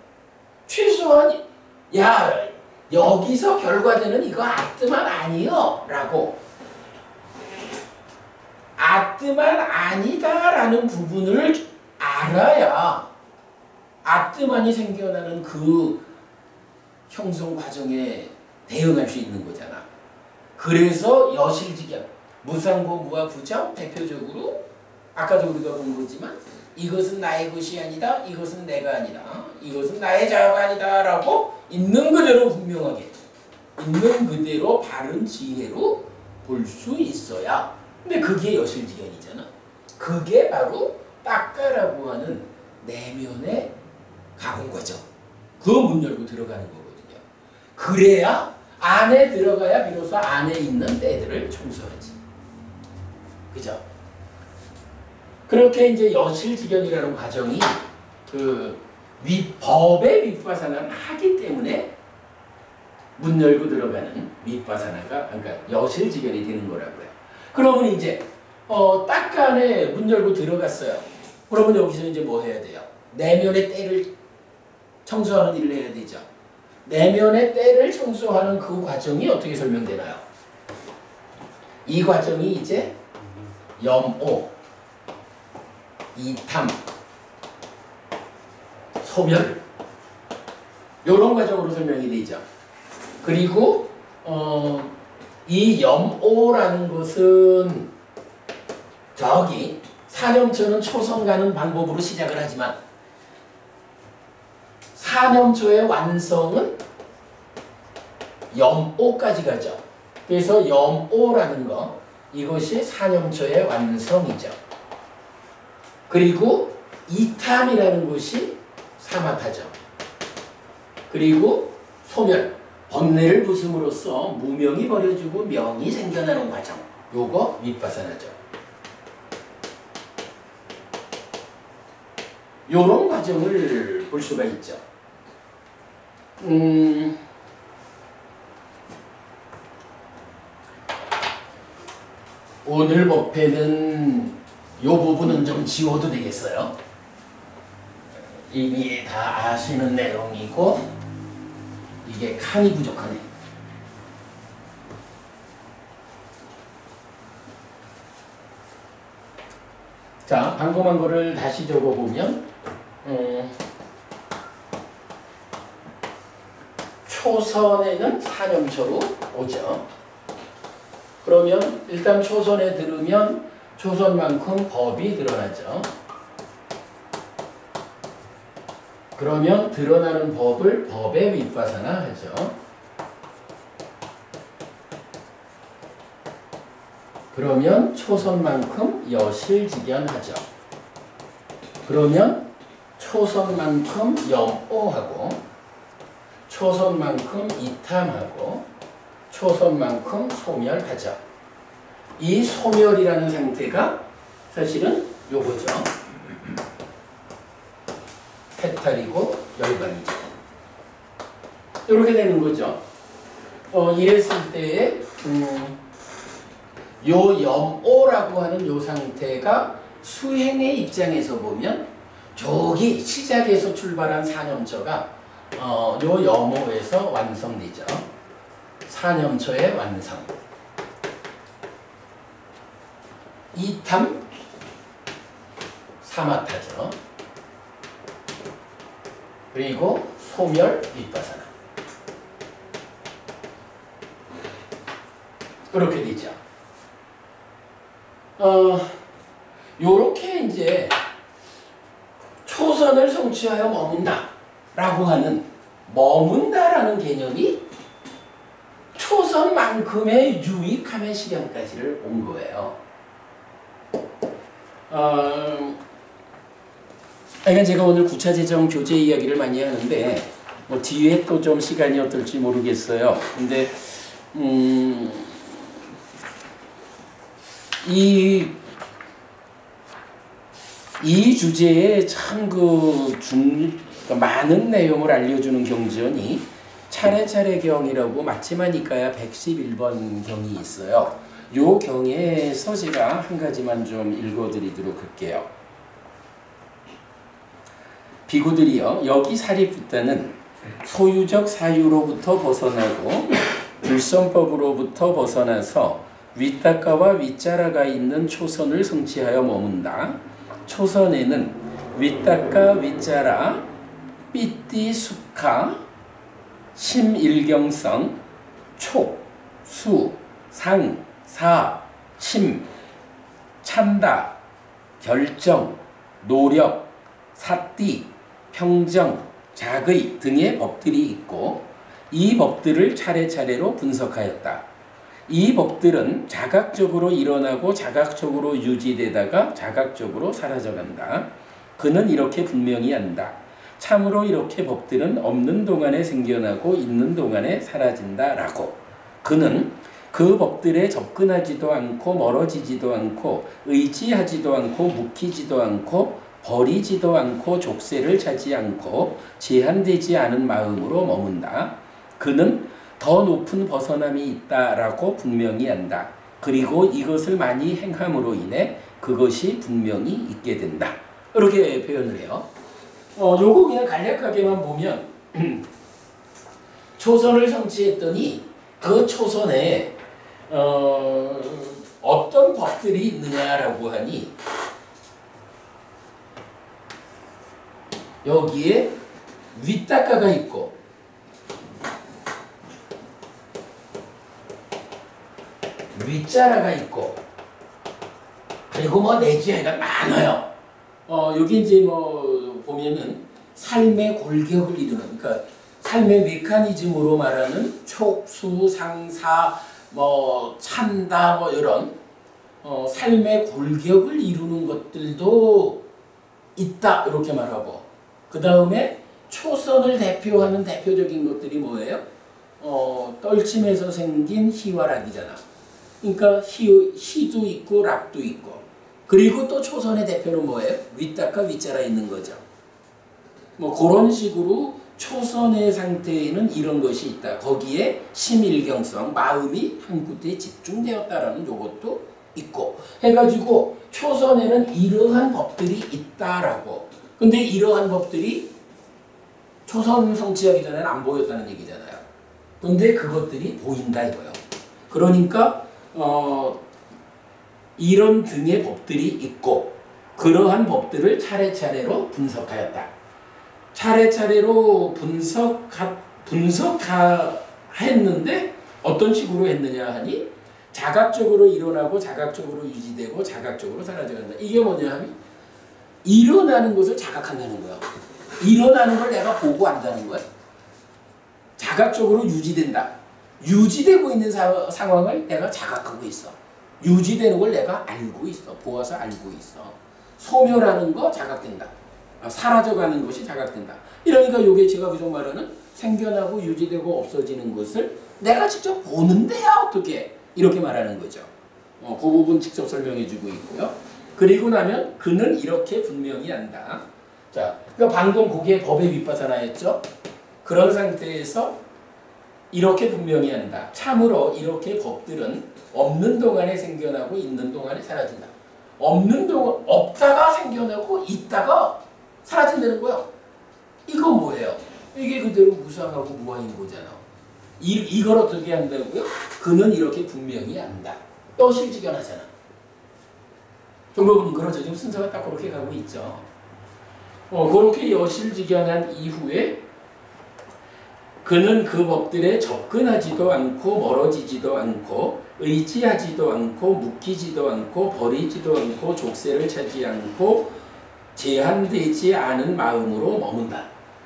최소한 여기서 결과되는 이거 아트만 아니요 라고, 아트만 아니다라는 부분을 알아야 아트만이 생겨나는 그 형성 과정에 대응할 수 있는 거잖아. 그래서 여실직연, 무상고 무와 부정, 대표적으로 아까도 우리가 본 거지만 이것은 나의 것이 아니다, 이것은 내가 아니다, 이것은 나의 자아가 아니다 라고 있는 그대로 분명하게, 있는 그대로 바른 지혜로 볼 수 있어야. 근데 그게 여실직연이잖아. 그게 바로 닦아라고 하는 내면의 가공 과정. 그 문 열고 들어가는 거거든요. 그래야 안에 들어가야 비로소 안에 있는 때들을 청소하지. 그죠? 그렇게 이제 여실직연이라는 과정이 그 법의 윗바사나를 하기 때문에 문 열고 들어가는 윗바사나가 그러니까 여실직연이 되는 거라고요. 그러면 이제 딱 안에 문 열고 들어갔어요. 그러면 여기서 이제 뭐 해야 돼요? 내면의 때를 청소하는 일을 해야 되죠. 내면의 때를 청소하는 그 과정이 어떻게 설명되나요? 이 과정이 이제 염오, 이탐, 소멸 이런 과정으로 설명이 되죠. 그리고 이 염오라는 것은 저기 사념초는 초선 가는 방법으로 시작을 하지만 사념초의 완성은 염오까지 가죠. 그래서 염오라는 거 이것이 사념초의 완성이죠. 그리고 이탐이라는 것이 사마타죠. 그리고 소멸, 번뇌를 부숨으로써 무명이 버려지고 명이 생겨나는 과정 요거 윗바사나죠. 요런 과정을 볼 수가 있죠. 오늘 법회는 요 부분은 좀 지워도 되겠어요. 이미 다 아시는 내용이고 이게 칸이 부족하네. 자, 방금한 거를 다시 적어보면 초선에는 사념초로 오죠. 그러면 일단 초선에 들으면 초선만큼 법이 드러나죠. 그러면 드러나는 법을 법의 윗바사나 하죠. 그러면 초선만큼 여실직연하죠. 그러면 초선만큼 염오하고 초선만큼 이탐하고 초선만큼 소멸하죠. 이 소멸이라는 상태가 사실은 요거죠. 해탈이고 열반이죠. 이렇게 되는 거죠. 이랬을 때에 요 염오라고 하는 요 상태가 수행의 입장에서 보면 저기 시작에서 출발한 사념초가 요 염오에서 완성되죠. 사념초의 완성. 이탐 사마타죠. 그리고 소멸 윗바사나. 그렇게 되죠. 요렇게 이제 초선을 성취하여 머문다 라고 하는 머문다라는 개념이 초선만큼의 유익함의 실현까지를 온 거예요. 그러니까 제가 오늘 구차재정 교재 이야기를 많이 하는데 뭐 뒤에 또 좀 시간이 어떨지 모르겠어요. 근데 이 주제에 참 많은 내용을 알려주는 경전이 차례차례 경이라고 마치마니까야 111번 경이 있어요. 요 경에서 제가 한 가지만 좀 읽어드리도록 할게요. 비구들이여, 여기 사리붓다는 소유적 사유로부터 벗어나고 불성법으로부터 벗어나서 윗닦아와 윗자라가 있는 초선을 성취하여 머문다. 초선에는 윗닦아 윗자라 삐띠 숙하 심일경성 촉, 수, 상, 사, 침, 찬다, 결정, 노력, 사띠, 평정, 작의 등의 법들이 있고 이 법들을 차례차례로 분석하였다. 이 법들은 자각적으로 일어나고 자각적으로 유지되다가 자각적으로 사라져간다. 그는 이렇게 분명히 안다. 참으로 이렇게 법들은 없는 동안에 생겨나고 있는 동안에 사라진다라고. 그는 그 법들에 접근하지도 않고 멀어지지도 않고 의지하지도 않고 묵히지도 않고 버리지도 않고 족쇄를 차지 않고 제한되지 않은 마음으로 머문다. 그는 더 높은 벗어남이 있다라고 분명히 한다. 그리고 이것을 많이 행함으로 인해 그것이 분명히 있게 된다. 이렇게 표현을 해요. 요거 그냥 간략하게만 보면 초선을 성취했더니 그 초선에 어떤 법들이 있느냐라고 하니 여기에 윗닦아가 있고 윗자라가 있고 그리고 뭐 내지하가 많아요. 여기 이제 뭐 보면은 삶의 골격을 이루는, 그러니까 삶의 메커니즘으로 말하는 촉수, 상사, 뭐 찬다, 뭐 이런 삶의 골격을 이루는 것들도 있다 이렇게 말하고, 그 다음에 초선을 대표하는 대표적인 것들이 뭐예요? 떨침에서 생긴 희와락이잖아. 그러니까 희도 있고 락도 있고, 그리고 또 초선의 대표는 뭐예요? 윗닦아 윗자라 있는 거죠. 뭐 그런 식으로 초선의 상태에는 이런 것이 있다. 거기에 심일경성, 마음이 한 곳에 집중되었다라는 요것도 있고 해가지고 초선에는 이러한 법들이 있다라고. 근데 이러한 법들이 초선 성취하기 전에는 안 보였다는 얘기잖아요. 근데 그것들이 보인다 이거예요. 그러니까 이런 등의 법들이 있고 그러한 법들을 차례차례로 분석하였다. 차례차례로 분석했는데 어떤 식으로 했느냐 하니 자각적으로 일어나고 자각적으로 유지되고 자각적으로 사라져간다. 이게 뭐냐 하면 일어나는 것을 자각한다는 거야. 일어나는 걸 내가 보고 안다는 거야. 자각적으로 유지된다. 유지되고 있는 상황을 내가 자각하고 있어. 유지되는 걸 내가 알고 있어. 보아서 알고 있어. 소멸하는 거 자각된다. 사라져가는 것이 자각된다. 이러니까 이게 제가 계속 말하는 생겨나고 유지되고 없어지는 것을 내가 직접 보는데야 어떻게 이렇게 말하는 거죠. 그 부분 직접 설명해 주고 있고요. 그리고 나면 그는 이렇게 분명히 한다. 자, 그러니까 방금 그게 법의 윗바사나였죠. 그런 상태에서 이렇게 분명히 한다. 참으로 이렇게 법들은 없는 동안에 생겨나고 있는 동안에 사라진다. 없는 동안 없다가 생겨나고 있다가 사라진다는 거야. 이건 뭐예요? 이게 그대로 무상하고 무아인 거잖아. 이걸 어떻게 한다고요? 그는 이렇게 분명히 안다. 또 실직연하잖아. 종교부는 그렇죠. 지금 순서가 딱 그렇게 가고 있죠. 그렇게 여실직연한 이후에 그는 그 법들에 접근하지도 않고 멀어지지도 않고 의지하지도 않고 묵히지도 않고 버리지도 않고 족쇄를 차지 않고 제한되지 않은 마음으로 머문다.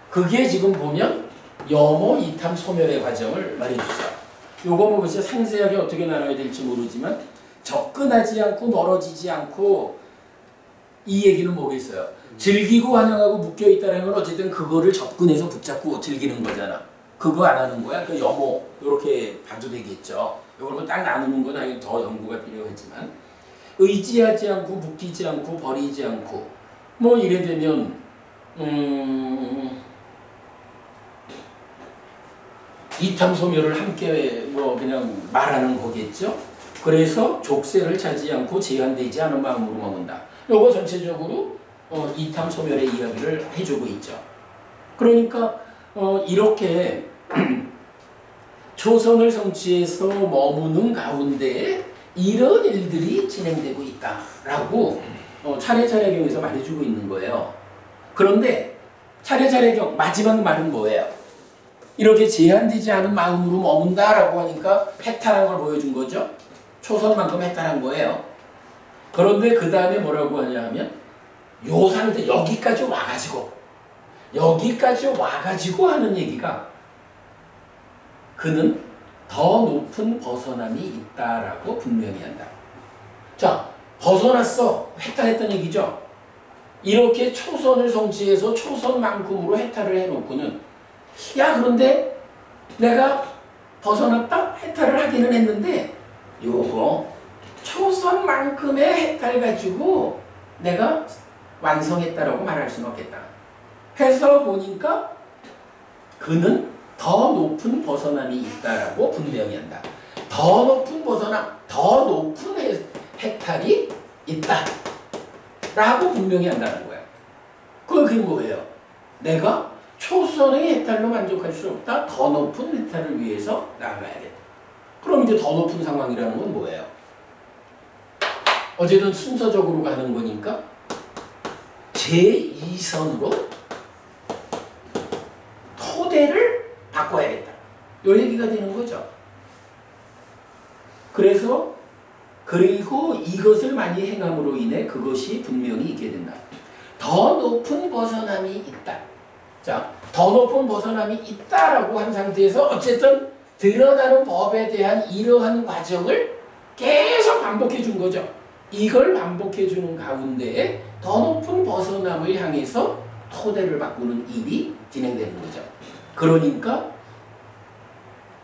그게 지금 보면 염호 이탐 소멸의 과정을 말해주죠. 요거 뭐 진짜 상세하게 어떻게 나눠야 될지 모르지만 접근하지 않고 멀어지지 않고 이 얘기는 뭐겠어요? 즐기고 환영하고 묶여있다는 건 어쨌든 그거를 접근해서 붙잡고 즐기는 거잖아. 그거 안 하는 거야? 그 염호 이렇게 봐도 되겠죠. 이걸 뭐 딱 나누는 건 당연히 더 연구가 필요하지만 의지하지 않고 묶이지 않고 버리지 않고 뭐 이래 되면 이탐소멸을 함께 뭐 그냥 말하는 거겠죠. 그래서 족쇄를 차지 않고 제한되지 않은 마음으로 머문다. 요거 전체적으로 이탐소멸의 이야기를 해주고 있죠. 그러니까 이렇게 초선을 성취해서 머무는 가운데 이런 일들이 진행되고 있다라고 차례차례 경에서 말해주고 있는 거예요. 그런데 차례차례 경 마지막 말은 뭐예요? 이렇게 제한되지 않은 마음으로 머문다라고 하니까 해탈한 걸 보여준 거죠. 초선만큼 해탈한 거예요. 그런데 그 다음에 뭐라고 하냐 하면 요 상태 여기까지 와가지고 하는 얘기가 그는 더 높은 벗어남이 있다라고 분명히 한다. 자, 벗어났어. 해탈했다는 얘기죠. 이렇게 초선을 성취해서 초선만큼으로 해탈을 해놓고는 야 그런데 내가 벗어났다? 해탈을 하기는 했는데 요거 초선만큼의 해탈 가지고 내가 완성했다라고 말할 수는 없겠다. 해서 보니까 그는 더 높은 벗어남이 있다라고 분명히 한다. 더 높은 벗어남, 더 높은 해탈이 있다 라고 분명히 한다는 거야. 그게 뭐예요? 내가 초선의 해탈로 만족할 수 없다. 더 높은 해탈을 위해서 나아가야겠다. 그럼 이제 더 높은 상황이라는 건 뭐예요? 어쨌든 순서적으로 가는 거니까 제2선으로 토대를 바꿔야겠다. 요 얘기가 되는 거죠. 그리고 이것을 많이 행함으로 인해 그것이 분명히 있게 된다. 더 높은 벗어남이 있다. 자, 더 높은 벗어남이 있다라고 한 상태에서 어쨌든 드러나는 법에 대한 이러한 과정을 계속 반복해 준 거죠. 이걸 반복해 주는 가운데에 더 높은 벗어남을 향해서 토대를 바꾸는 일이 진행되는 거죠. 그러니까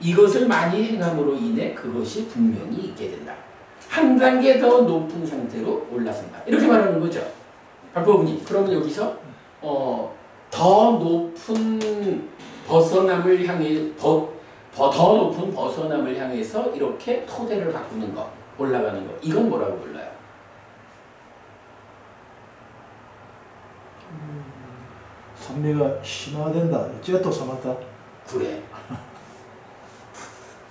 이것을 많이 행함으로 인해 그것이 분명히 있게 된다. 한 단계 더 높은 상태로 올라선다. 이렇게 말하는 거죠. 박법님, 그러면 여기서 더 높은 벗어남을 향해 더 높은 벗어남을 향해서 이렇게 토대를 바꾸는 것, 올라가는 것, 이건 뭐라고 불러요? 산미가 심화된다. 쟤또 삼았다. 그래.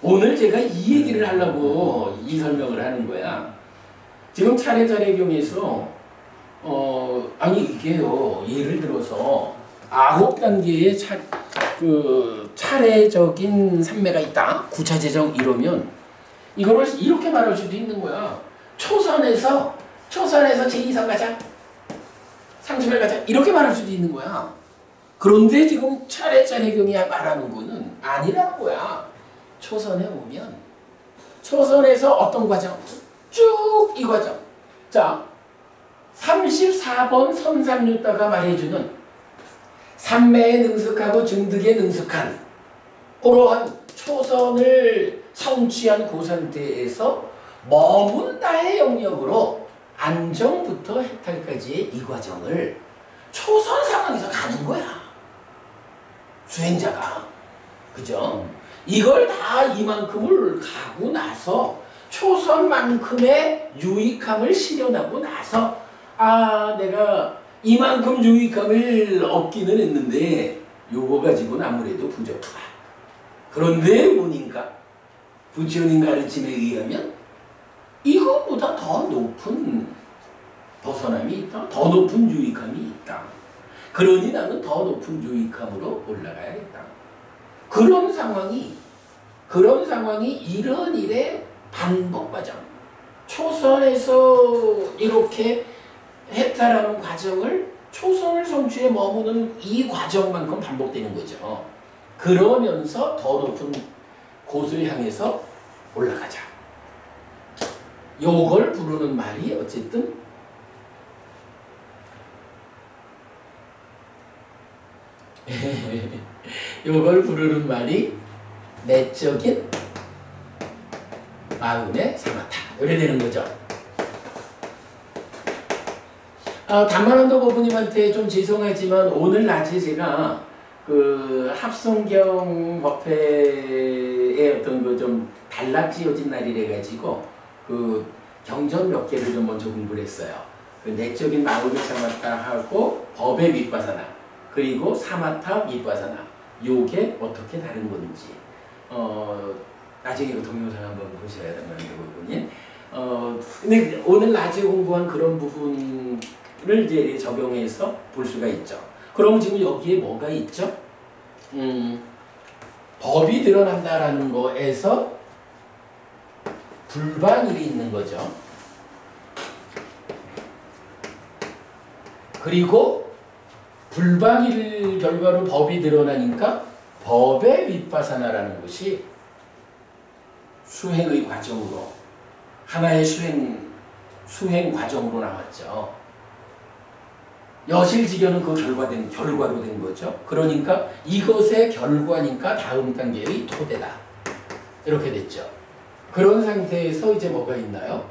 오늘 제가 이 얘기를 하려고 이 설명을 하는 거야. 지금 차례자례경에서 아니 이게요. 예를 들어서 9단계의 차례적인 산매가 있다. 구차재정 이러면 이거를 이렇게 말할 수도 있는 거야. 초선에서 제2선 가자. 30일 가자. 이렇게 말할 수도 있는 거야. 그런데 지금 차례자례경이 말하는 거는 아니라는 거야. 초선에 오면 초선에서 어떤 과정? 쭉 이 과정. 자, 34번 선삼류다가 말해주는 삼매에 능숙하고 증득에 능숙한 그러한 초선을 성취한 그 상태에서 머문다의 영역으로 안정부터 해탈까지의 이 과정을 초선 상황에서 가는 거야. 수행자가. 그죠? 이걸 다 이만큼을 가고 나서 초선만큼의 유익함을 실현하고 나서 내가 이만큼 유익함을 얻기는 했는데 요거 가지고는 아무래도 부족하다. 그런데 보니까 부처님 가르침에 의하면 이것보다 더 높은 벗어남이 있다. 더 높은 유익함이 있다. 그러니 나는 더 높은 유익함으로 올라가야겠다. 그런 상황이 이런 일의 반복 과정. 초선에서 이렇게 해탈하는 과정을 초선을 성취에 머무는 이 과정만큼 반복되는 거죠. 그러면서 더 높은 곳을 향해서 올라가자. 요걸 부르는 말이 어쨌든 요걸 부르는 말이 내적인 마음의 사마타. 이래 되는 거죠. 담만원도 고부님한테 좀 죄송하지만 오늘 낮에 제가 그 합성경 법회의 어떤 그 좀 단락지어진 날이래 가지고 그 경전 몇 개를 좀 먼저 공부를 했어요. 그 내적인 마음의 사마타 하고 법의 윗바사나 그리고 사마타 윗바사나 요게 어떻게 다른 건지 나중에 그 동영상 한번 보셔야 되는 부분이 근데 오늘 낮에 공부한 그런 부분을 이제 적용해서 볼 수가 있죠. 그럼 지금 여기에 뭐가 있죠? 법이 드러난다라는 거에서 불방일이 있는 거죠. 그리고 불방일 결과로 법이 드러나니까 법의 윗바사나라는 것이 수행의 과정으로 하나의 수행 과정으로 나왔죠. 여실직연은 그 결과로 된 거죠. 그러니까 이것의 결과니까 다음 단계의 토대다. 이렇게 됐죠. 그런 상태에서 이제 뭐가 있나요?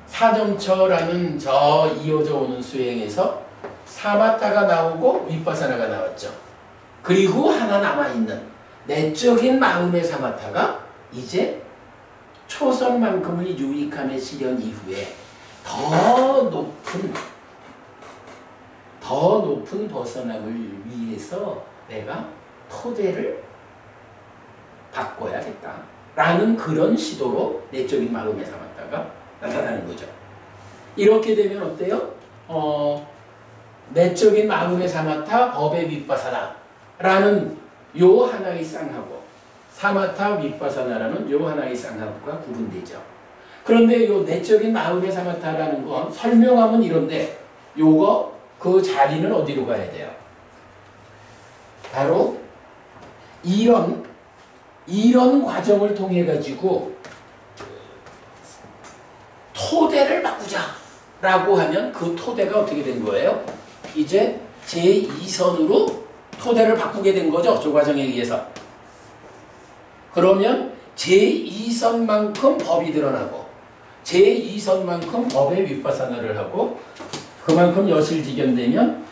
사점처라는 저 이어져 오는 수행에서 사마타가 나오고 윗바사나가 나왔죠. 그리고 하나 남아있는 내적인 마음의 사마타가 이제 초선만큼의 유익함의 실현 이후에 더 높은 벗어남을 위해서 내가 토대를 바꿔야겠다 라는 그런 시도로 내적인 마음의 사마타가 나타나는 거죠. 이렇게 되면 어때요? 내적인 마음의 사마타 법의 윗바사나 라는 요 하나의 쌍하고 사마타 윗바사나라는 요 하나의 쌍하고가 구분되죠. 그런데 요 내적인 마음의 사마타라는 건 설명하면 이런데 요거 그 자리는 어디로 가야 돼요? 바로 이런 과정을 통해 가지고 토대를 바꾸자라고 하면 그 토대가 어떻게 된 거예요? 이제 제2선으로 토대를 바꾸게 된 거죠. 저 과정에 의해서. 그러면 제2선만큼 법이 드러나고 제2선만큼 법의 윗바사나를 하고 그만큼 여실직연되면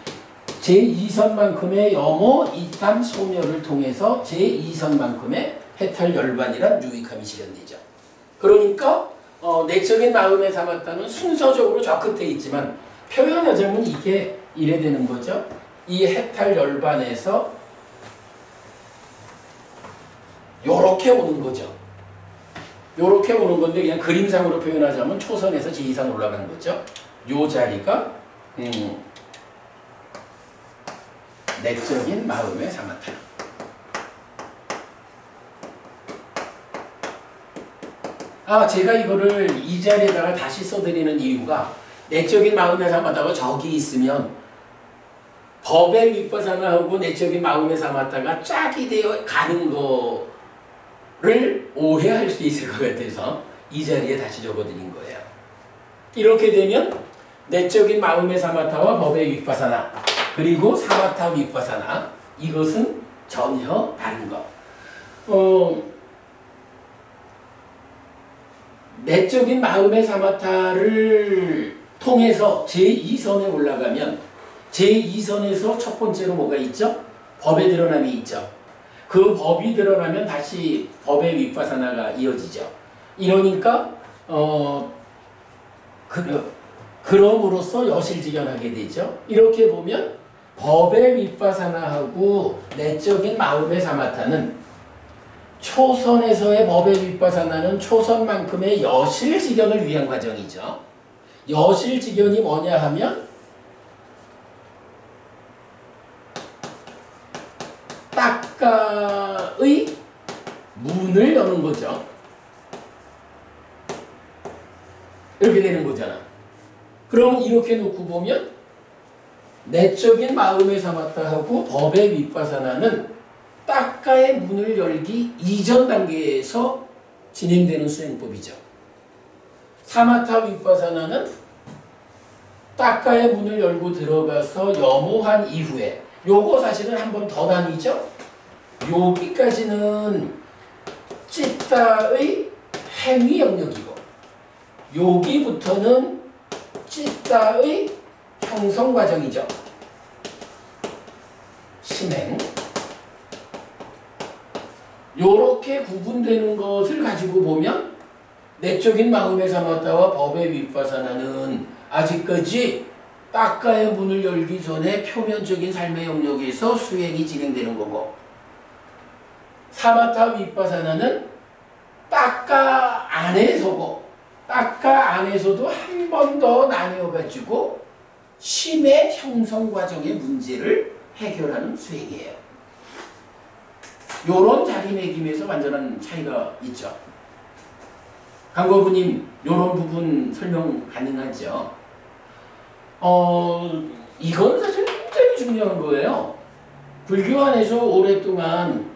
제2선만큼의 염호, 이탐, 소멸을 통해서 제2선만큼의 해탈열반이란 유익함이 실현되죠. 그러니까 내적인 마음의 사마타는 순서적으로 저 끝에 있지만 표현하자면 이게 이래 되는 거죠. 이 해탈열반에서 요렇게 오는 거죠. 요렇게 오는 건데 그냥 그림상으로 표현하자면 초선에서 제2선 올라가는 거죠. 요 자리가 내적인 마음의 사마타. 제가 이거를 이 자리에다가 다시 써드리는 이유가 내적인 마음의 사마타가 저기 있으면 법의 윗바사나하고 내적인 마음의 사마타가 짝이 되어 가는 거를 오해할 수 있을 것 같아서 이 자리에 다시 적어드린 거예요. 이렇게 되면 내적인 마음의 사마타와 법의 윗바사나 그리고 사마타 윗바사나 이것은 전혀 다른 것. 내적인 마음의 사마타를 통해서 제2선에 올라가면 제2선에서 첫 번째로 뭐가 있죠? 법의 드러남이 있죠. 그 법이 드러나면 다시 법의 윗바사나가 이어지죠. 이러니까 그럼으로써 여실직연하게 되죠. 이렇게 보면 법의 윗바사나하고 내적인 마음의 사마타는 초선에서의 법의 윗바사나는 초선만큼의 여실직연을 위한 과정이죠. 여실직연이 뭐냐 하면 딱가의 문을 여는 거죠. 이렇게 되는 거잖아. 그럼 이렇게 놓고 보면 내적인 마음의 사마타하고 법의 윗바사나는 딱가의 문을 열기 이전 단계에서 진행되는 수행법이죠. 사마타 윗바사나는 딱가의 문을 열고 들어가서 염호한 이후에 요거 사실은 한 번 더 나뉘죠. 여기까지는 찌따의 행위 영역이고 여기부터는 찌따의 형성 과정이죠. 심행. 요렇게 구분되는 것을 가지고 보면 내적인 마음의 사마타와 법의 윗바사나는 아직까지 딱가의 문을 열기 전에 표면적인 삶의 영역에서 수행이 진행되는 거고 사마타 윗바사나는 딱가 안에서고 딱가 안에서도 한 번 더 나뉘어가지고 심의 형성 과정의 문제를 해결하는 수행이에요. 요런 자리매김에서 완전한 차이가 있죠. 강거부님 요런 부분 설명 가능하죠? 이건 사실 굉장히 중요한 거예요. 불교 안에서 오랫동안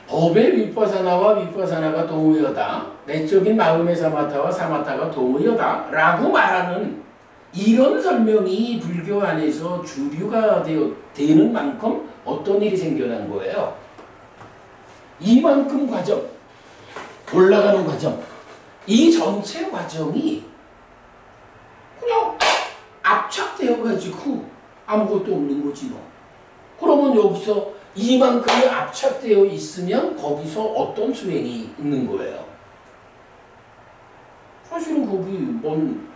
법의 윗바사나와 윗바사나가 동의어다. 내적인 마음의 사마타와 사마타가 동의어다. 라고 말하는 이런 설명이 불교 안에서 주류가 되는 만큼 어떤 일이 생겨난 거예요? 이만큼 과정, 올라가는 과정, 이 전체 과정이 그냥 압착되어 가지고 아무것도 없는 거지 뭐. 그러면 여기서 이만큼이 압착되어 있으면 거기서 어떤 수행이 있는 거예요? 사실은 거기 뭔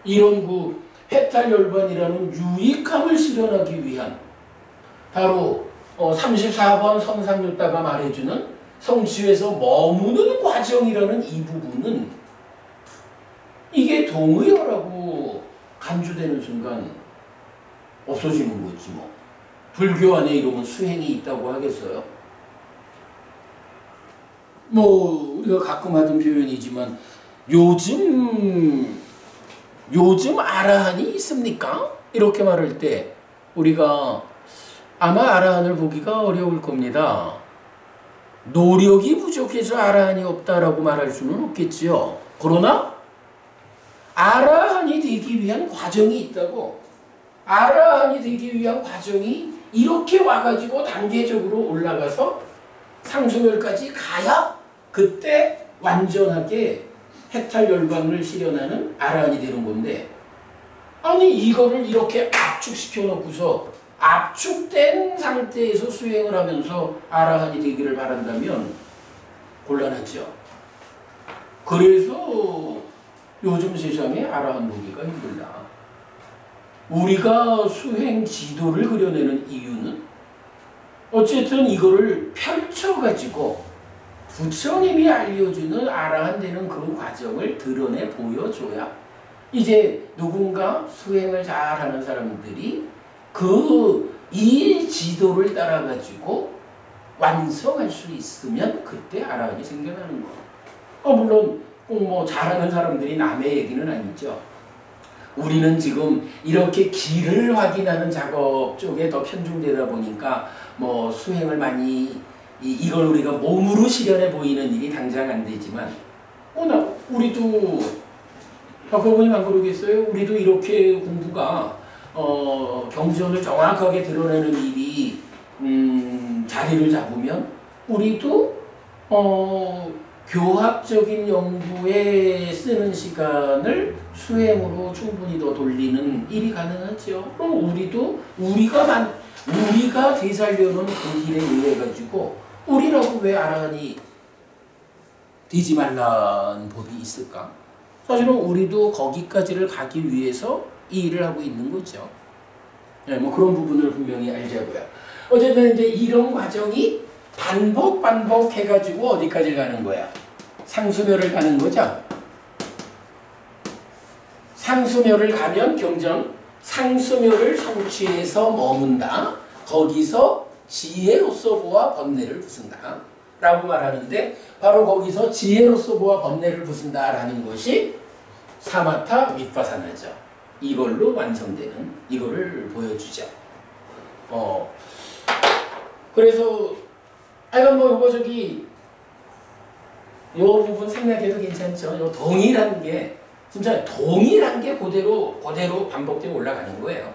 이런 그 해탈열반이라는 유익함을 실현하기 위한 바로 34번 성상유다가 말해주는 성취에서 머무는 과정이라는 이 부분은 이게 동의어라고 간주되는 순간 없어지는 거지 뭐. 불교 안에 이러면 수행이 있다고 하겠어요? 뭐 우리가 가끔 하던 표현이지만 요즘 아라한이 있습니까? 이렇게 말할 때 우리가 아마 아라한을 보기가 어려울 겁니다. 노력이 부족해서 아라한이 없다라고 말할 수는 없겠지요. 그러나 아라한이 되기 위한 과정이 있다고. 아라한이 되기 위한 과정이 이렇게 와가지고 단계적으로 올라가서 상수멸까지 가야 그때 완전하게 해탈열반을 실현하는 아라한이 되는 건데, 아니 이거를 이렇게 압축시켜 놓고서 압축된 상태에서 수행을 하면서 아라한이 되기를 바란다면 곤란하죠. 그래서 요즘 세상에 아라한 보기가 힘들다. 우리가 수행 지도를 그려내는 이유는 어쨌든 이거를 펼쳐가지고 부처님이 알려주는 아라한 되는 그 과정을 드러내 보여줘야 이제 누군가 수행을 잘하는 사람들이 이 지도를 따라가지고 완성할 수 있으면 그때 아라한이 생겨나는 거. 물론 꼭 뭐 잘하는 사람들이 남의 얘기는 아니죠. 우리는 지금 이렇게 길을 확인하는 작업 쪽에 더 편중되다 보니까 뭐 수행을 많이 이걸 우리가 몸으로 실현해 보이는 일이 당장 안 되지만 우리도 박사부님 안 그러겠어요? 우리도 이렇게 공부가 경전을 정확하게 드러내는 일이 자리를 잡으면 우리도 교학적인 연구에 쓰는 시간을 수행으로 충분히 더 돌리는 일이 가능하죠. 그럼 우리가 되살려놓은 그 길에 의해 가지고 우리라고 왜 아라한이 되지 말라는 법이 있을까? 사실은 우리도 거기까지를 가기 위해서 이 일을 하고 있는 거죠. 네, 뭐 그런 부분을 분명히 알자고요. 어쨌든 이제 이런 과정이 반복해가지고 어디까지 가는 거야? 상수멸을 가는 거죠. 상수멸을 가면 경전 상수멸을 성취해서 머문다. 거기서 지혜로서 보아 번뇌를 부순다 라고 말하는데, 바로 거기서 지혜로서 보아 번뇌를 부순다 라는 것이 사마타 윗바사나죠. 이걸로 완성되는 이거를 보여주죠. 그래서 뭐 요 부분 생략해도 괜찮죠. 요 동일한 게 진짜 동일한 게 그대로 반복되어 올라가는 거예요.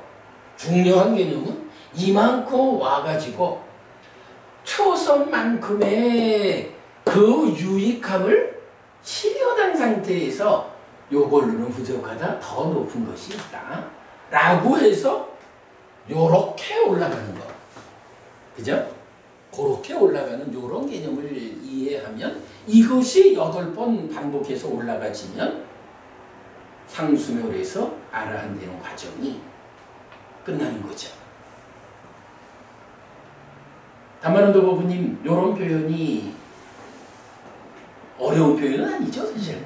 중요한 개념은 이만큼 와가지고 초선만큼의 그 유익함을 실현한 상태에서 요걸로는 부족하다, 더 높은 것이 있다 라고 해서 요렇게 올라가는 거. 그죠? 그렇게 올라가는 요런 개념을 이해하면 이것이 8번 반복해서 올라가지면 상수멸에서 아라한 되는 과정이 끝나는 거죠. 담마론도 법부님 요런 표현이 어려운 표현은 아니죠, 사실.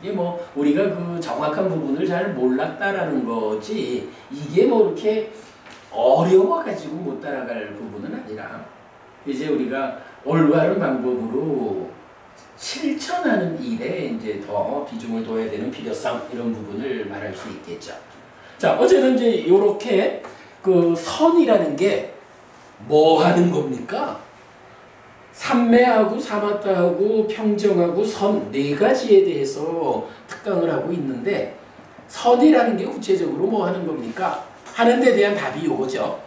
이게 뭐 우리가 그 정확한 부분을 잘 몰랐다라는 거지 이게 뭐 이렇게 어려워가지고 못 따라갈 부분은 아니라 이제 우리가 올바른 방법으로 실천하는 일에 이제 더 비중을 둬야 되는 필요성 이런 부분을 말할 수 있겠죠. 자, 어쨌든 이제 이렇게 그 선이라는 게 뭐 하는 겁니까? 삼매하고 사마타하고 평정하고 선 네 가지에 대해서 특강을 하고 있는데 선이라는 게 구체적으로 뭐 하는 겁니까? 하는 데 대한 답이 요거죠.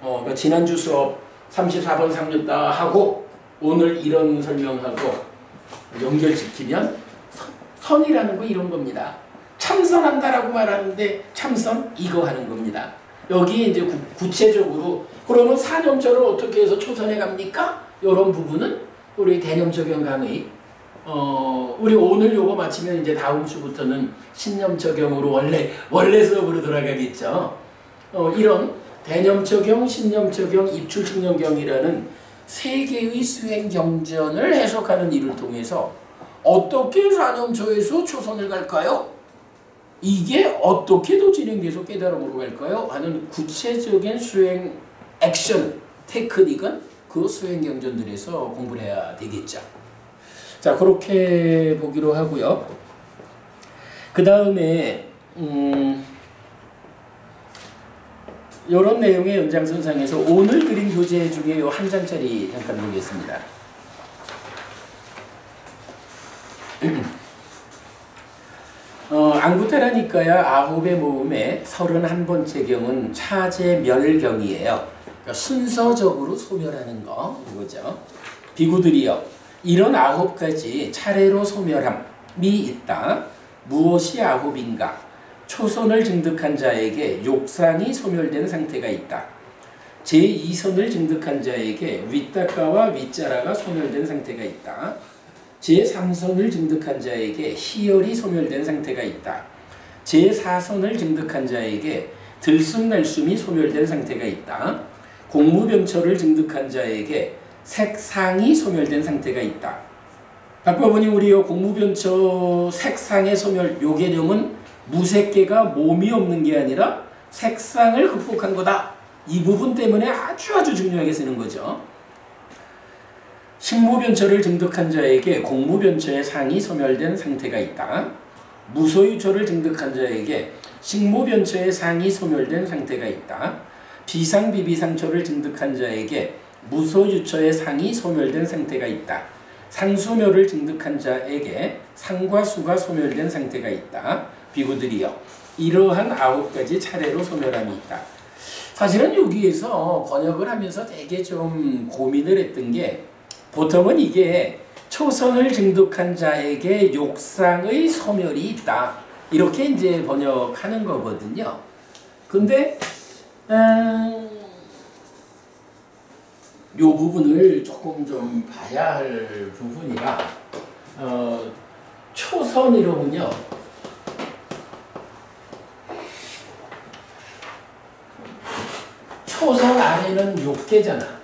그러니까 지난주 수업 34번 3년 다 하고 오늘 이런 설명하고 연결시키면 선이라는 거 이런 겁니다. 참선한다라고 말하는데 참선 이거 하는 겁니다. 여기에 이제 구체적으로 그러면 사념처를 어떻게 해서 초선해 갑니까? 이런 부분은 우리 개념 적용 강의 우리 오늘 요거 마치면 이제 다음 주부터는 신념 적용으로 원래 수업으로 돌아가겠죠. 이런 개념 적용, 신념 적용, 입출 신념경이라는 세 개의 수행 경전을 해석하는 일을 통해서 어떻게 사념초에서 초선을 갈까요? 이게 어떻게 더 진행돼서 깨달음으로 갈까요? 하는 구체적인 수행 액션, 테크닉은 그 수행 경전들에서 공부를 해야 되겠죠. 자, 그렇게 보기로 하고요. 그 다음에 이런 내용의 연장선상에서 오늘 그린 교재 중에 요 한 장짜리 잠깐 보겠습니다. 안구테라니까야 아홉의 모음의 31번째 경은 차제멸경이에요. 그러니까 순서적으로 소멸하는 거 이거죠. 비구들이여 이런 9가지 차례로 소멸함이 있다. 무엇이 9인가? 초선을 증득한 자에게 욕상이 소멸된 상태가 있다. 제2선을 증득한 자에게 윗다가와 윗자라가 소멸된 상태가 있다. 제3선을 증득한 자에게 희열이 소멸된 상태가 있다. 제4선을 증득한 자에게 들숨날숨이 소멸된 상태가 있다. 공무병처를 증득한 자에게 색상이 소멸된 상태가 있다. 아까 보니 우리 공무병처 색상의 소멸 요 개념은 무색계가 몸이 없는 게 아니라 색상을 극복한 거다. 이 부분 때문에 아주 중요하게 쓰는 거죠. 식무변처를 증득한 자에게 공무변처의 상이 소멸된 상태가 있다. 무소유처를 증득한 자에게 식무변처의 상이 소멸된 상태가 있다. 비상비비상처를 증득한 자에게 무소유처의 상이 소멸된 상태가 있다. 상수묘를 증득한 자에게 상과 수가 소멸된 상태가 있다. 비구들이여 이러한 9가지 차례로 소멸함이 있다. 사실은 여기에서 번역을 하면서 되게 좀 고민을 했던 게 보통은 이게 초선을 증득한 자에게 욕상의 소멸이 있다. 이렇게 이제 번역하는 거거든요. 근데 요 부분을 조금 좀 봐야 할 부분이라 초선이로군요. 초선 안에는 6개잖아.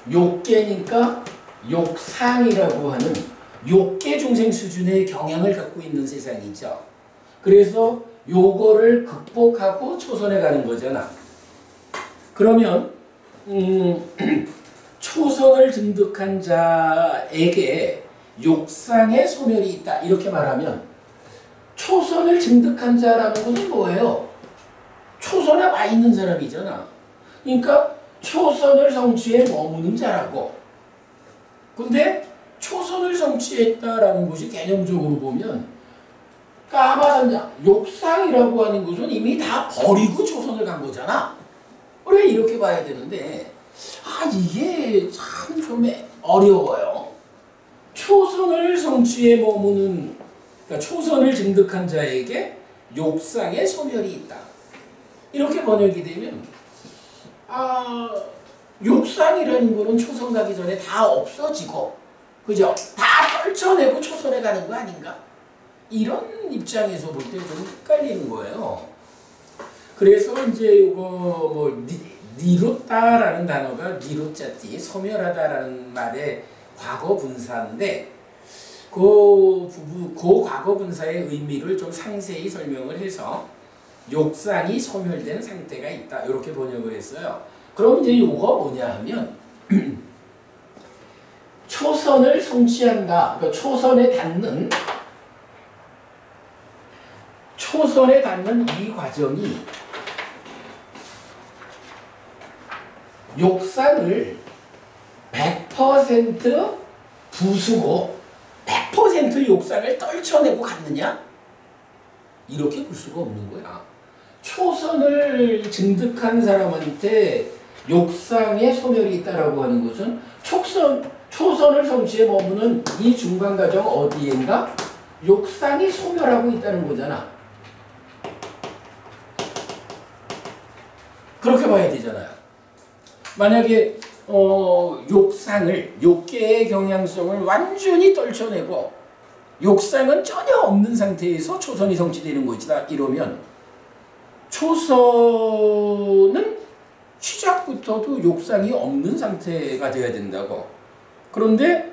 6개니까 욕상이라고 하는 6개 중생 수준의 경향을 갖고 있는 세상이죠. 그래서 요거를 극복하고 초선에 가는 거잖아. 그러면 초선을 증득한 자에게 욕상의 소멸이 있다. 이렇게 말하면 초선을 증득한 자라는 것은 뭐예요? 초선에 와 있는 사람이잖아. 그러니까 초선을 성취해 머무는 자라고. 근데 초선을 성취했다라는 것이 개념적으로 보면 까마산자, 욕상이라고 하는 것은 이미 다 버리고 초선을 간 거잖아. 그래 이렇게 봐야 되는데 이게 참 좀 어려워요. 초선을 성취해 머무는 그러니까 초선을 증득한 자에게 욕상의 소멸이 있다. 이렇게 번역이 되면 욕상이라는 거는 초선 가기 전에 다 없어지고 그죠? 다 떨쳐내고 초선에 가는 거 아닌가? 이런 입장에서 볼 때 좀 헷갈리는 거예요. 그래서 이제 이거 뭐 니로따라는 단어가 니로자띠 소멸하다라는 말의 과거 분사인데 그 과거 분사의 의미를 좀 상세히 설명을 해서 욕상이 소멸된 상태가 있다. 이렇게 번역을 했어요. 그럼 이제 이거 뭐냐 하면 초선을 성취한다. 그러니까 초선에 닿는 이 과정이 욕상을 100% 부수고 100% 욕상을 떨쳐내고 갔느냐? 이렇게 볼 수가 없는 거야. 초선을 증득한 사람한테 욕상의 소멸이 있다라고 하는 것은 초선을 성취해 머무는 이 중간 과정 어디엔가 욕상이 소멸하고 있다는 거잖아. 그렇게 봐야 되잖아요. 만약에 욕계의 경향성을 완전히 떨쳐내고 욕상은 전혀 없는 상태에서 초선이 성취되는 것이다. 이러면 초선은 시작부터도 욕상이 없는 상태가 되어야 된다고. 그런데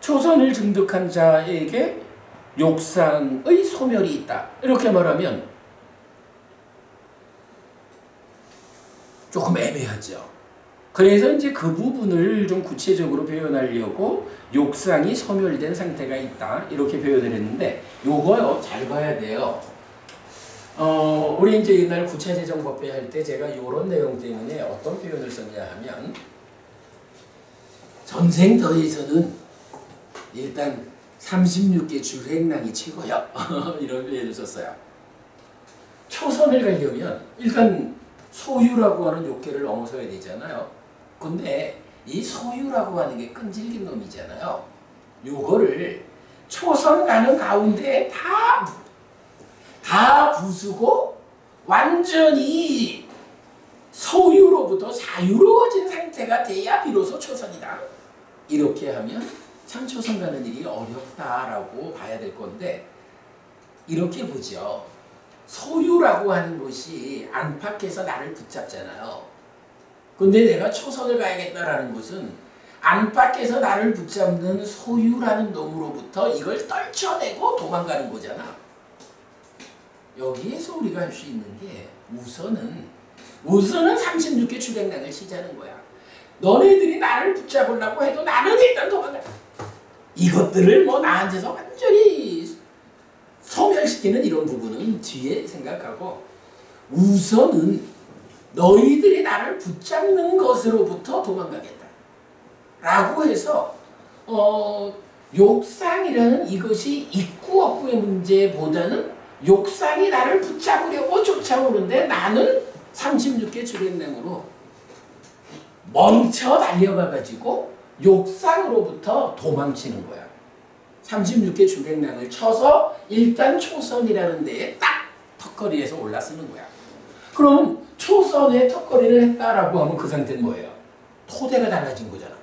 초선을 증득한 자에게 욕상의 소멸이 있다. 이렇게 말하면 조금 애매하죠. 그래서 이제 그 부분을 좀 구체적으로 표현하려고 욕상이 소멸된 상태가 있다. 이렇게 표현을 했는데 요거요 잘 봐야 돼요. 우리 이제 옛날 구체재정법배 할 때 제가 요런 내용 때문에 어떤 표현을 썼냐 하면 전생터에서는 일단 36개 주행랑이 최고요. 이런 표현을 썼어요. 초선을 가려면 일단 소유라고 하는 욕계를 넘어서야 되잖아요. 근데 이 소유라고 하는 게 끈질긴 놈이잖아요. 요거를 초선 가는 가운데 다 부수고 완전히 소유로부터 자유로워진 상태가 돼야 비로소 초선이다. 이렇게 하면 참 초선 가는 일이 어렵다라고 봐야 될 건데 이렇게 보죠. 소유라고 하는 것이 안팎에서 나를 붙잡잖아요. 근데 내가 초선을 가야겠다라는 것은 안팎에서 나를 붙잡는 소유라는 놈으로부터 이걸 떨쳐내고 도망가는 거잖아. 여기에서 우리가 할 수 있는 게 우선은 36개 주행랑을 치자는 거야. 너네들이 나를 붙잡으려고 해도 나는 일단 도망가. 이것들을 뭐 나한테서 완전히 소멸시키는 이런 부분은 뒤에 생각하고 우선은 너희들이 나를 붙잡는 것으로부터 도망가겠다. 라고 해서 욕상이라는 이것이 있고 없고의 문제보다는 욕상이 나를 붙잡으려고 쫓아오는데 나는 36개 주행랑으로 멈춰 달려가가지고 욕상으로부터 도망치는 거야. 36개 주행랑을 쳐서 일단 초선이라는 데에 딱 턱걸이에서 올라서는 거야. 그럼 초선에 턱걸이를 했다라고 하면 그 상태는 뭐예요? 토대가 달라진 거잖아.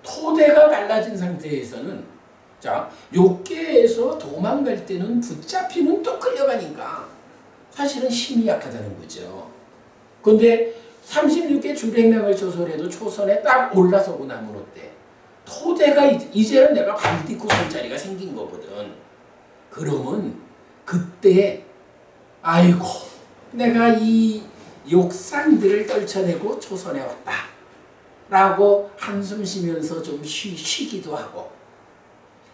토대가 달라진 상태에서는 자, 욕계에서 도망갈 때는 붙잡히면 또 끌려가니까 사실은 힘이 약하다는 거죠. 근데 36개 주행랑을 쳐서라도 초선에 딱 올라서고 나면 어때? 토대가 이제는 내가 발 딛고 설 자리가 생긴 거거든. 그러면 그때 아이고 내가 이 욕상들을 떨쳐내고 초선에 왔다 라고 한숨 쉬면서 좀 쉬기도 하고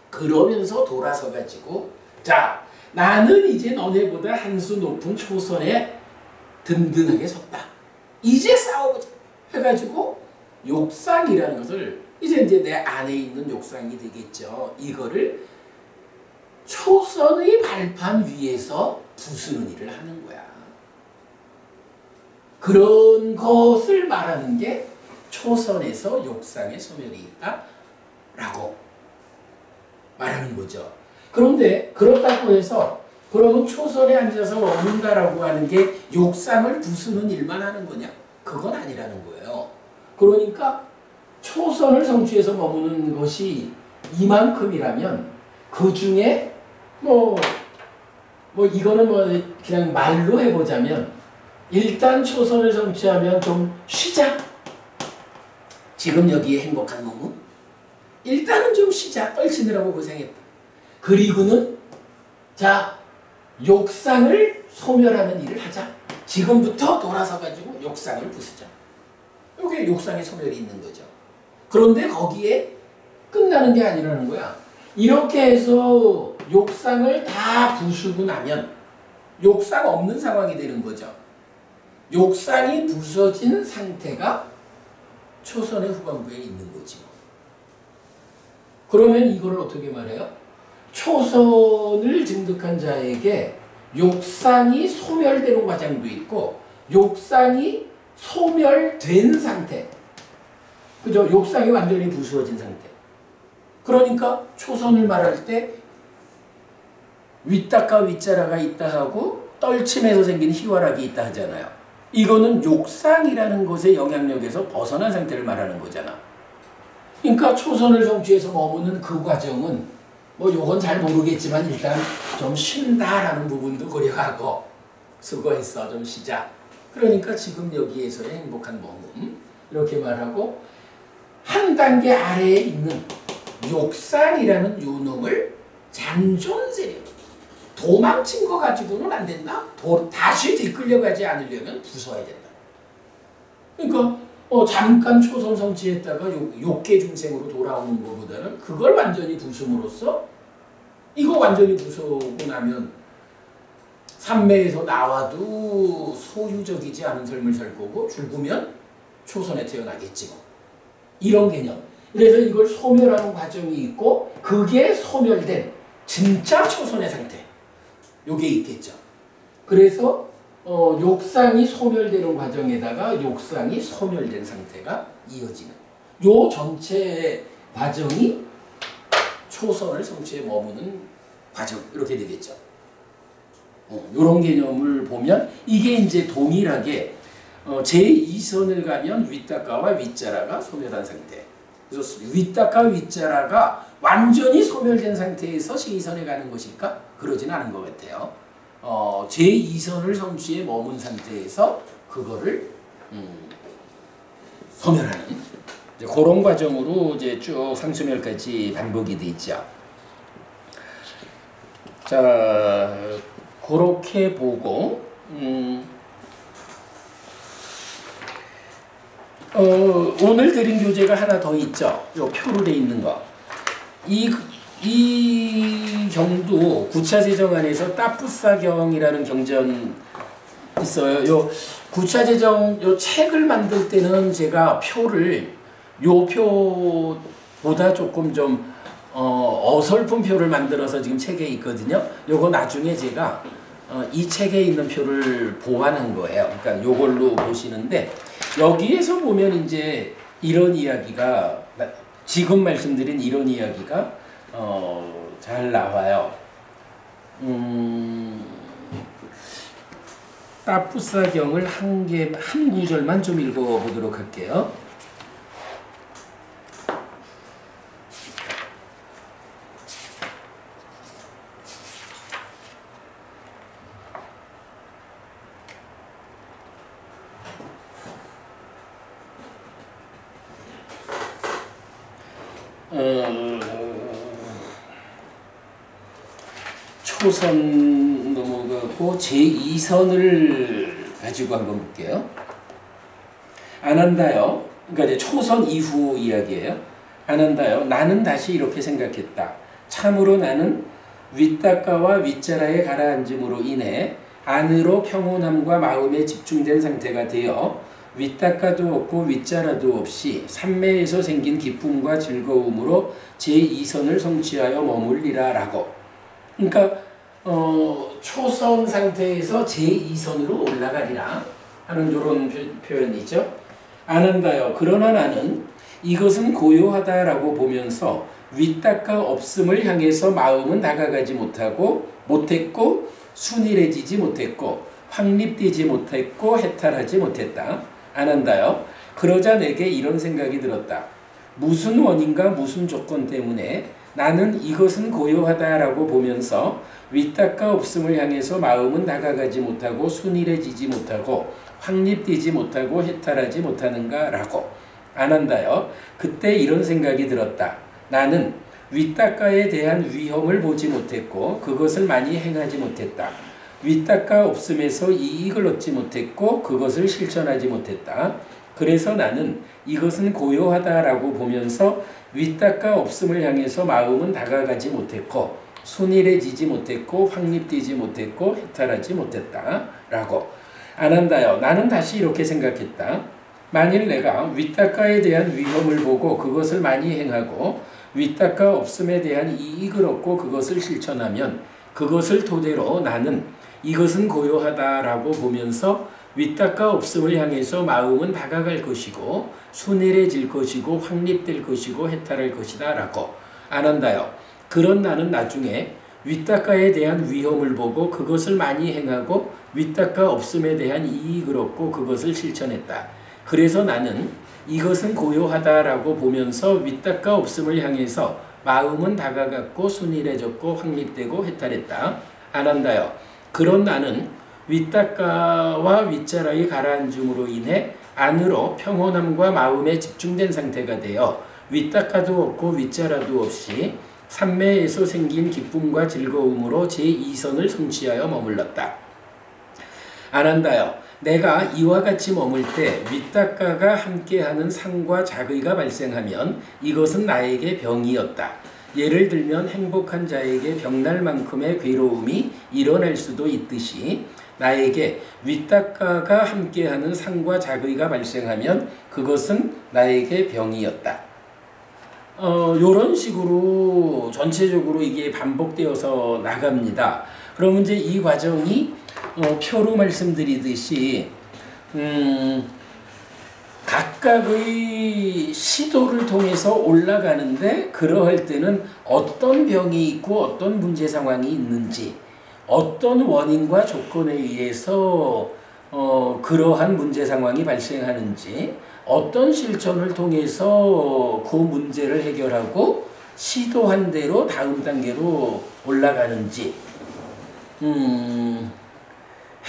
그러면서 돌아서 가지고 자 나는 이제 너네보다 한 수 높은 초선에 든든하게 섰다. 이제 싸워보자 해가지고 욕상이라는 것을 이제 내 안에 있는 욕상이 되겠죠. 이거를 초선의 발판 위에서 부수는 일을 하는 거야. 그런 것을 말하는 게 초선에서 욕상의 소멸이 있다라고 말하는 거죠. 그런데 그렇다고 해서 그러면 초선에 앉아서 머문다라고 하는 게 욕상을 부수는 일만 하는 거냐? 그건 아니라는 거예요. 그러니까 초선을 성취해서 머무는 것이 이만큼이라면 그 중에 뭐 이거는 뭐 그냥 말로 해보자면 일단 초선을 성취하면 좀 쉬자. 지금 여기에 행복한 몸은 일단은 좀 쉬자. 떨치느라고 고생했다. 그리고는 자 욕상을 소멸하는 일을 하자. 지금부터 돌아서 가지고 욕상을 부수자. 이게 욕상의 소멸이 있는 거죠. 그런데 거기에 끝나는 게 아니라는 거야. 이렇게 해서 욕상을 다 부수고 나면 욕상 없는 상황이 되는 거죠. 욕상이 부서진 상태가 초선의 후반부에 있는 거지. 그러면 이걸 어떻게 말해요? 초선을 증득한 자에게 욕상이 소멸되는 과정도 있고 욕상이 소멸된 상태. 그죠? 욕상이 완전히 부수어진 상태. 그러니까 초선을 말할 때 윗닭과 윗자라가 있다 하고 떨침에서 생긴 희활학이 있다 하잖아요. 이거는 욕상이라는 것의 영향력에서 벗어난 상태를 말하는 거잖아. 그러니까 초선을 성취해서 머무는 그 과정은 뭐 요건 잘 모르겠지만 일단 좀 쉰다라는 부분도 고려하고 수고했어 좀 쉬자. 그러니까 지금 여기에서의 행복한 머문 이렇게 말하고 한 단계 아래에 있는 욕상이라는 요놈을 잔존세력 도망친 거 가지고는 안 된다. 다시 뒤끌려가지 않으려면 부숴야 된다. 그러니까 잠깐 초선 성취했다가 욕계 중생으로 돌아오는 것보다는 그걸 완전히 부숨으로써 이거 완전히 부수고 나면 삼매에서 나와도 소유적이지 않은 삶을 살 거고 죽으면 초선에 태어나겠지 뭐. 이런 개념. 그래서 이걸 소멸하는 과정이 있고 그게 소멸된 진짜 초선의 상태. 요게 있겠죠. 그래서 욕상이 소멸되는 과정에다가 욕상이 소멸된 상태가 이어지는 요 전체 과정이 초선을 성취에 머무는 과정 이렇게 되겠죠. 요런 개념을 보면 이게 이제 동일하게 제2선을 가면 윗닭가와 윗자라가 소멸한 상태. 그래서 윗닭가 윗자라가 완전히 소멸된 상태에서 제2선에 가는 것일까? 그러진 않은 것 같아요. 제2선을 성취에 머문 상태에서 그거를 소멸하는 이제 그런 과정으로 이제 쭉 상소멸까지 반복이 돼 있죠. 자, 그렇게 보고 오늘 드린 교재가 하나 더 있죠. 요 표로 돼 있는 거. 이 경도 구차제정안에서 따푸사경이라는 경전 있어요. 요 구차제정 요 책을 만들 때는 제가 표를 요 표보다 조금 좀 어설픈 표를 만들어서 지금 책에 있거든요. 요거 나중에 제가 이 책에 있는 표를 보완한 거예요. 그러니까 요걸로 보시는데 여기에서 보면 이제 이런 이야기가 지금 말씀드린 이런 이야기가 잘 나와요. 따푸사경을 한 구절만 좀 읽어보도록 할게요. 초선 넘어가고 제2선을 가지고 한번 볼게요. 안 한다요. 그러니까 이제 초선 이후 이야기예요. 안 한다요. 나는 다시 이렇게 생각했다. 참으로 나는 윗닭가와 윗자라에 가라앉음으로 인해 안으로 평온함과 마음에 집중된 상태가 되어 윗닭가도 없고 윗자라도 없이 삼매에서 생긴 기쁨과 즐거움으로 제2선을 성취하여 머물리라 라고. 그러니까 초선 상태에서 제2선으로 올라가리라 하는 이런 표현이죠. 안 한다요. 그러나 나는 이것은 고요하다라고 보면서 윗닭가 없음을 향해서 마음은 다가가지 못했고 순일해지지 못했고 확립되지 못했고 해탈하지 못했다. 안 한다요. 그러자 내게 이런 생각이 들었다. 무슨 원인과 무슨 조건 때문에 나는 이것은 고요하다라고 보면서 윗닭가 없음을 향해서 마음은 다가가지 못하고 순일해지지 못하고 확립되지 못하고 해탈하지 못하는가라고. 안 한다요. 그때 이런 생각이 들었다. 나는 윗닭가에 대한 위험을 보지 못했고 그것을 많이 행하지 못했다. 윗닭가 없음에서 이익을 얻지 못했고 그것을 실천하지 못했다. 그래서 나는 이것은 고요하다라고 보면서 윗닭가 없음을 향해서 마음은 다가가지 못했고 순일해지지 못했고 확립되지 못했고 해탈하지 못했다 라고. 안 한다요. 나는 다시 이렇게 생각했다. 만일 내가 윗닭가에 대한 위험을 보고 그것을 많이 행하고 윗닭가 없음에 대한 이익을 얻고 그것을 실천하면 그것을 토대로 나는 이것은 고요하다라고 보면서 윗닦아 없음을 향해서 마음은 다가갈 것이고 순일해질 것이고 확립될 것이고 해탈할 것이다 라고 안 한다요. 그런 나는 나중에 윗닦아에 대한 위험을 보고 그것을 많이 행하고 윗닦아 없음에 대한 이익을 얻고 그것을 실천했다. 그래서 나는 이것은 고요하다라고 보면서 윗닦아 없음을 향해서 마음은 다가갔고 순일해졌고 확립되고 해탈했다. 안 한다요. 그런 나는 윗닦아와 윗자락이 가라앉음으로 인해 안으로 평온함과 마음에 집중된 상태가 되어 윗닦아도 없고 윗자락도 없이 삼매에서 생긴 기쁨과 즐거움으로 제2선을 성취하여 머물렀다. 안 한다요. 내가 이와 같이 머물 때 윗닦아가 함께하는 상과 자의가 발생하면 이것은 나에게 병이었다. 예를 들면 행복한 자에게 병날 만큼의 괴로움이 일어날 수도 있듯이 나에게 윗닦아가 함께하는 상과 자의가 발생하면 그것은 나에게 병이었다. 요런 식으로 전체적으로 이게 반복되어서 나갑니다. 그러면 이제 이 과정이 표로 말씀드리듯이 각각의 시도를 통해서 올라가는데 그러할 때는 어떤 병이 있고 어떤 문제 상황이 있는지 어떤 원인과 조건에 의해서 그러한 문제 상황이 발생하는지 어떤 실천을 통해서 그 문제를 해결하고 시도한 대로 다음 단계로 올라가는지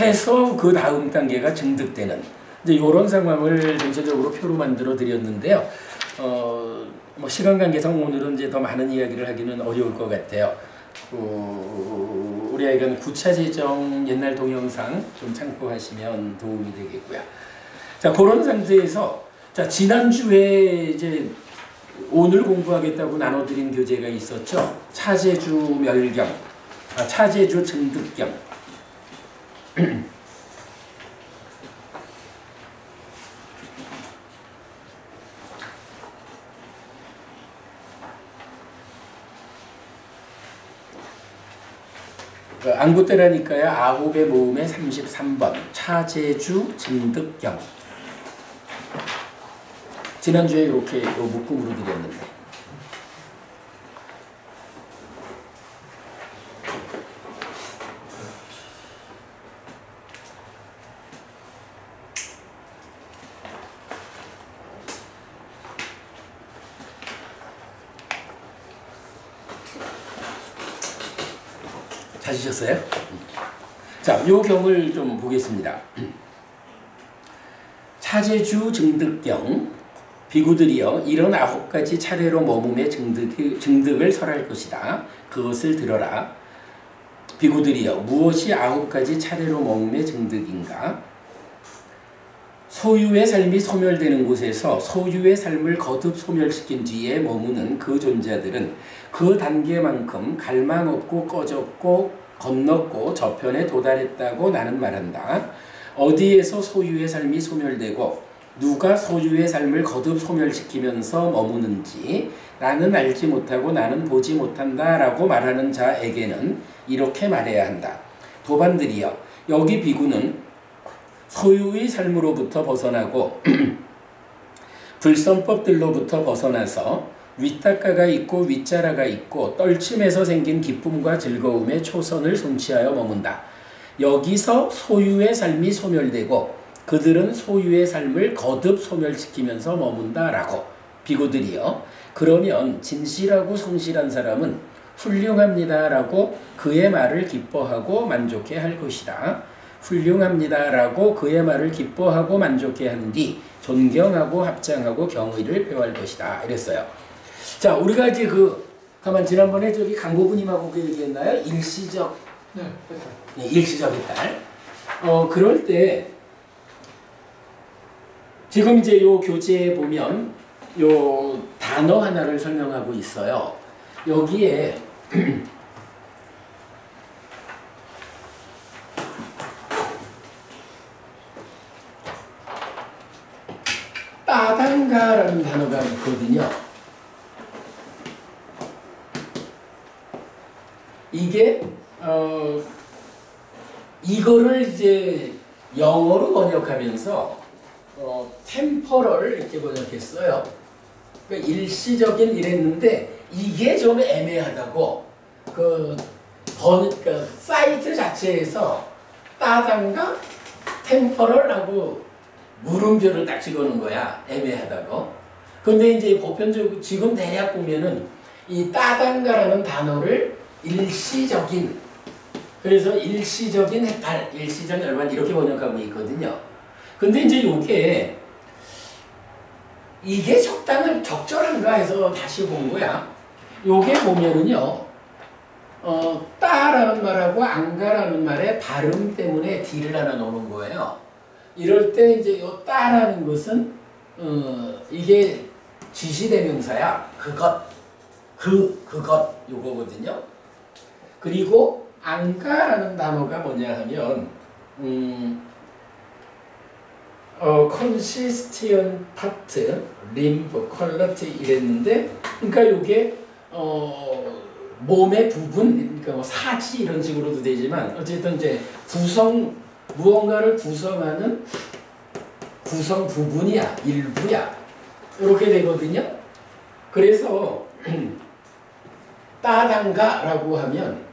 해서 그 다음 단계가 증득되는 이제 이런 상황을 전체적으로 표로 만들어 드렸는데요. 뭐 시간 관계상 오늘은 이제 더 많은 이야기를 하기는 어려울 것 같아요. 우리 아이가 구차 재정 옛날 동영상 좀 참고하시면 도움이 되겠고요. 자, 그런 상태에서 자, 지난주에 이제 오늘 공부하겠다고 나눠드린 교재가 있었죠. 차재주 멸경, 차재주 증득경. 안구대라니까요. 아홉의 모음의 33번 차재주 증득경. 지난주에 이렇게 묶음으로 드렸는데 찾으셨어요? 자, 요 경을 좀 보겠습니다. 차재주 증득경 비구들이여 이런 9가지 차례로 머금의 증득을 설할 것이다. 그것을 들어라. 비구들이여 무엇이 9가지 차례로 머금의 증득인가? 소유의 삶이 소멸되는 곳에서 소유의 삶을 거듭 소멸시킨 뒤에 머무는 그 존재들은 그 단계만큼 갈망 없고 꺼졌고 건넜고 저편에 도달했다고 나는 말한다. 어디에서 소유의 삶이 소멸되고 누가 소유의 삶을 거듭 소멸시키면서 머무는지 나는 알지 못하고 나는 보지 못한다 라고 말하는 자에게는 이렇게 말해야 한다. 도반들이여 여기 비구는 소유의 삶으로부터 벗어나고 불선법들로부터 벗어나서 윗닦아가 있고 윗자라가 있고 떨침에서 생긴 기쁨과 즐거움의 초선을 성취하여 머문다. 여기서 소유의 삶이 소멸되고 그들은 소유의 삶을 거듭 소멸시키면서 머문다라고. 비구들이여 그러면 진실하고 성실한 사람은 훌륭합니다라고 그의 말을 기뻐하고 만족해 할 것이다. 훌륭합니다라고 그의 말을 기뻐하고 만족해 하는 뒤 존경하고 합장하고 경의를 표할 것이다. 이랬어요. 자, 우리가 이제 가만 지난번에 저기 강보부님하고 그 얘기했나요? 일시적. 네, 일시적 해탈. 그럴 때 지금 이제 요 교재에 보면 요 단어 하나를 설명하고 있어요. 여기에 따단가라는 단어가 있거든요. 이게 이거를 이제 영어로 번역하면서 템퍼럴 이렇게 번역했어요. 그러니까 일시적인 이랬는데 이게 좀 애매하다고 그러니까 사이트 자체에서 따단가 템퍼럴하고 물음표를 딱 찍어놓은 거야. 애매하다고. 근데 이제 보편적으로 지금 대략 보면은 이 따단가라는 단어를 일시적인, 그래서 일시적인 해탈, 일시적인 열반 이렇게 번역하고 있거든요. 근데 이제 이게 적절한가 해서 다시 본 거야. 요게 보면은요, 따라는 말하고 안가라는 말의 발음 때문에 D를 하나 넣는 거예요. 이럴 때 이제 요 따라는 것은, 이게 지시대명사야. 그것, 요거거든요. 그리고 안가라는 단어가 뭐냐 하면, consistent part, limb, quality 이랬는데, 그러니까 요게 몸의 부분, 그러니까 사지 이런 식으로도 되지만 어쨌든 이제 무언가를 구성하는 구성 부분이야, 일부야, 이렇게 되거든요. 그래서 따단가라고 하면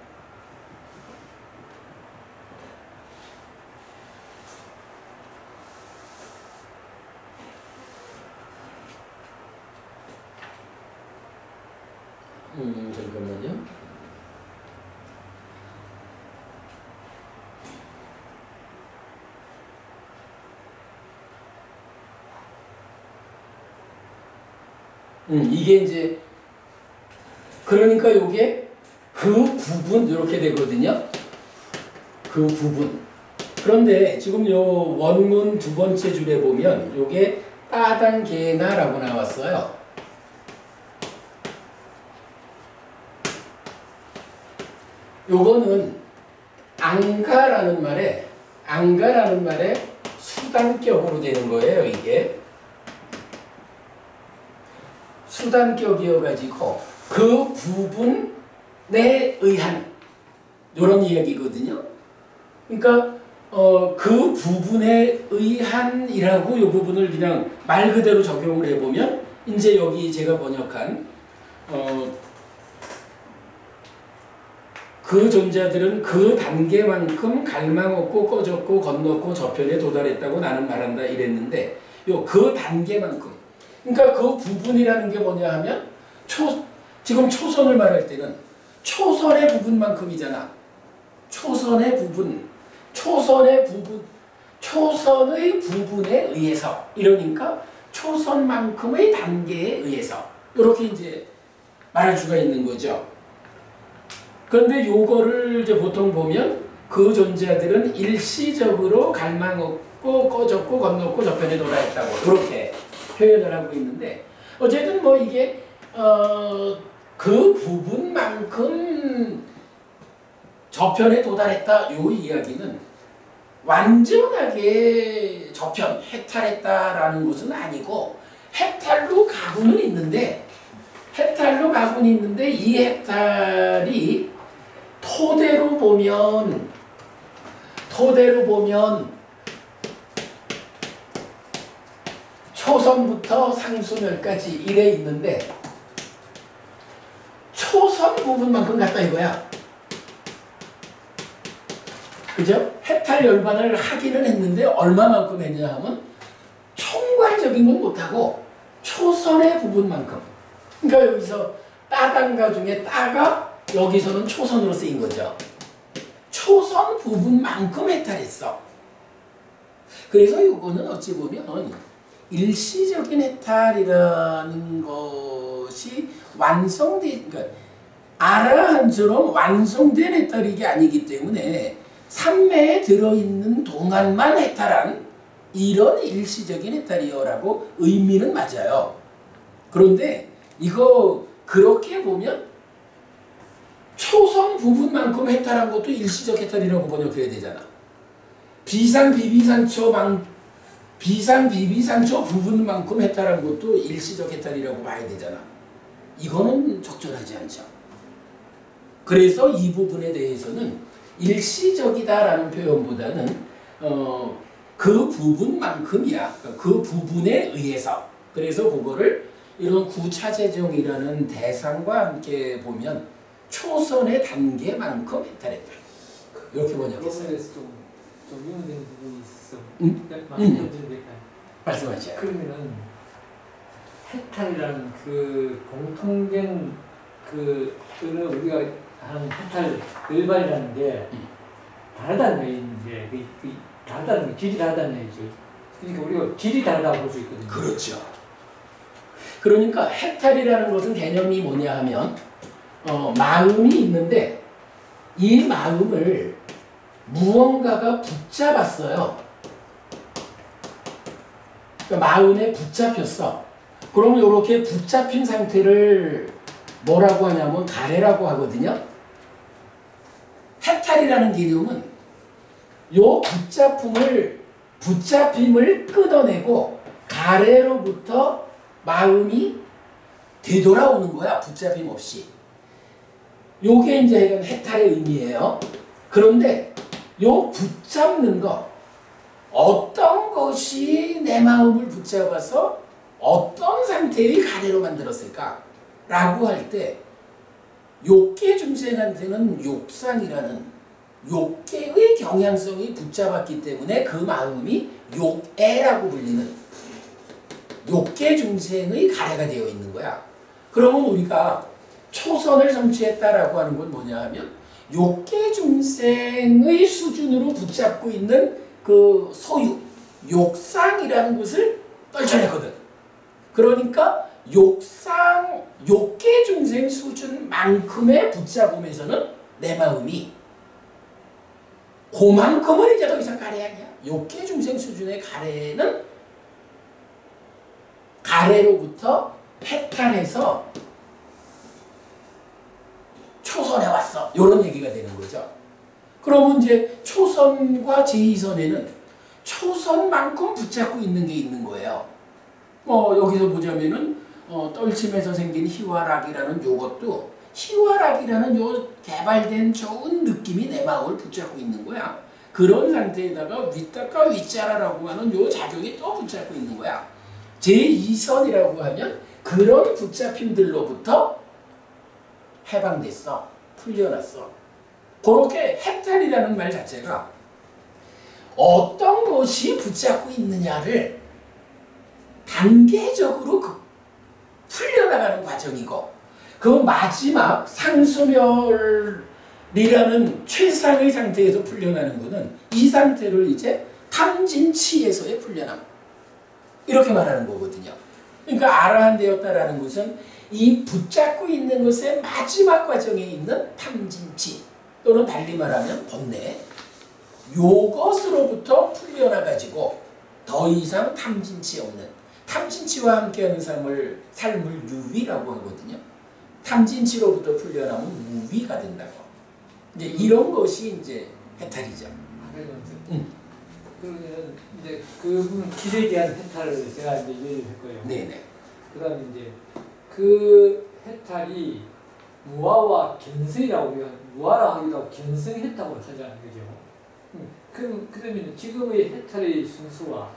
잠깐만요. 이게 이제 그러니까 요게 그 부분 이렇게 되거든요. 그 부분. 그런데 지금 요 원문 두 번째 줄에 보면 요게 따단게나라고 나왔어요. 요거는 안가라는 말에 수단격으로 되는 거예요. 이게 수단격이어가지고 그 부분에 의한 이런 이야기거든요. 그러니까 그 부분에 의한이라고 이 부분을 그냥 말 그대로 적용을 해보면 이제 여기 제가 번역한 그 존재들은 그 단계만큼 갈망 없고 꺼졌고 건넜고 저편에 도달했다고 나는 말한다 이랬는데 그 단계만큼, 그러니까 그 부분이라는 게 뭐냐 하면 지금 초선을 말할 때는 초선의 부분만큼이잖아. 초선의 부분에 의해서, 이러니까 초선만큼의 단계에 의해서 이렇게 이제 말할 수가 있는 거죠. 그런데 요거를 이제 보통 보면 그 존재들은 일시적으로 갈망 없고 꺼졌고 건넜고 저편에 도달했다고 이렇게 표현을 하고 있는데, 어쨌든 뭐 이게 그 부분만큼 저편에 도달했다 요 이야기는 완전하게 저편 해탈했다라는 것은 아니고 해탈로 가고는 있는데 이 해탈이 토대로 보면 초선부터 상수멸까지 이래 있는데 초선 부분만큼 같다 이거야. 그죠? 해탈 열반을 하기는 했는데 얼마만큼 했냐 하면 총괄적인 건 못하고 초선의 부분만큼. 그러니까 여기서 따단가 중에 따가 여기서는 초선으로 쓰인 거죠. 초선 부분만큼 해탈했어. 그래서 이거는 어찌 보면 일시적인 해탈이라는 것이 그러니까 아라한처럼 완성된 해탈이 아니기 때문에 삼매에 들어있는 동안만 해탈한 이런 일시적인 해탈이요라고 의미는 맞아요. 그런데 이거 그렇게 보면 초선 부분만큼 해탈한 것도 일시적 해탈이라고 번역해야 되잖아. 비상비비상초 부분만큼 해탈한 것도 일시적 해탈이라고 봐야 되잖아. 이거는 적절하지 않죠. 그래서 이 부분에 대해서는 일시적이다라는 표현보다는 그 부분만큼이야. 그 부분에 의해서. 그래서 그거를 이런 구차재정이라는 대상과 함께 보면 초선의 단계만큼 해탈했다. 이렇게 번역했어요. 그래서 좀 유무되는 부분이 있어. 음. 말씀 좀 될까요? 말씀하세요. 그러면은 해탈이라는 그 공통된 그는 우리가 하는 해탈 일반이라는 게 다르다는 얘기인데 다르다는 게 질이 다르다는 얘기죠. 그러니까 우리가 질이 다르다고 볼 수 있거든요. 그렇죠. 그러니까 해탈이라는 것은 개념이 뭐냐 하면 마음이 있는데 이 마음을 무언가가 붙잡았어요. 그러니까 마음에 붙잡혔어. 그러면 이렇게 붙잡힌 상태를 뭐라고 하냐면 가래라고 하거든요. 해탈이라는 개념은 요 붙잡힘을 끊어내고 가래로부터 마음이 되돌아오는 거야. 붙잡힘 없이. 요게 이제 해탈의 의미예요. 그런데 요 붙잡는 거, 어떤 것이 내 마음을 붙잡아서 어떤 상태의 가래로 만들었을까? 라고 할 때 욕계 중생한테는 욕상이라는 욕계의 경향성이 붙잡았기 때문에 그 마음이 욕애라고 불리는 욕계 중생의 가래가 되어 있는 거야. 그러면 우리가 초선을 성취했다라고 하는 건 뭐냐 하면 욕계 중생의 수준으로 붙잡고 있는 그 소유, 욕상이라는 것을 떨쳐냈거든. 그러니까 욕계 중생 수준만큼의 붙잡음에서는 내 마음이 그만큼은 이제 더 이상 가래 아니야. 욕계 중생 수준의 가래는 가래로부터 해탈해서 초선에 왔어. 이런 얘기가 되는 거죠. 그러면 이제 초선과 제2선에는 초선만큼 붙잡고 있는 게 있는 거예요. 여기서 보자면은 떨침에서 생긴 희화락이라는 요것도 희화락이라는 요 개발된 좋은 느낌이 내 마음을 붙잡고 있는 거야. 그런 상태에다가 윗다가 윗자라라고 하는 요 작용이 또 붙잡고 있는 거야. 제2선이라고 하면 그런 붙잡힘들로부터 해방됐어. 풀려났어. 그렇게 해탈이라는 말 자체가 어떤 것이 붙잡고 있느냐를 단계적으로 풀려나가는 과정이고 그 마지막 상소멸이라는 최상의 상태에서 풀려나는 것은 이 상태를 이제 탐진치에서의 풀려남 이렇게 말하는 거거든요. 그러니까 아라한되었다라는 것은 이 붙잡고 있는 것의 마지막 과정에 있는 탐진치 또는 달리 말하면 번뇌 요것으로부터 풀려나가지고 더 이상 탐진치 없는 탐진치와 함께하는 삶을 유위라고 하거든요. 탐진치로부터 풀려나면 무위가 된다고. 이제 이런 것이 이제 해탈이죠. 그러면 이제 그분 길에 대한 해탈을 제가 이제 얘기를 할 거예요. 네네. 그다음에 이제 그 해탈이 무아와 견성이라고 우리가 무아라 하기도 하고 견성했다고 하잖아요, 그죠? 그러면 지금의 해탈의 순수와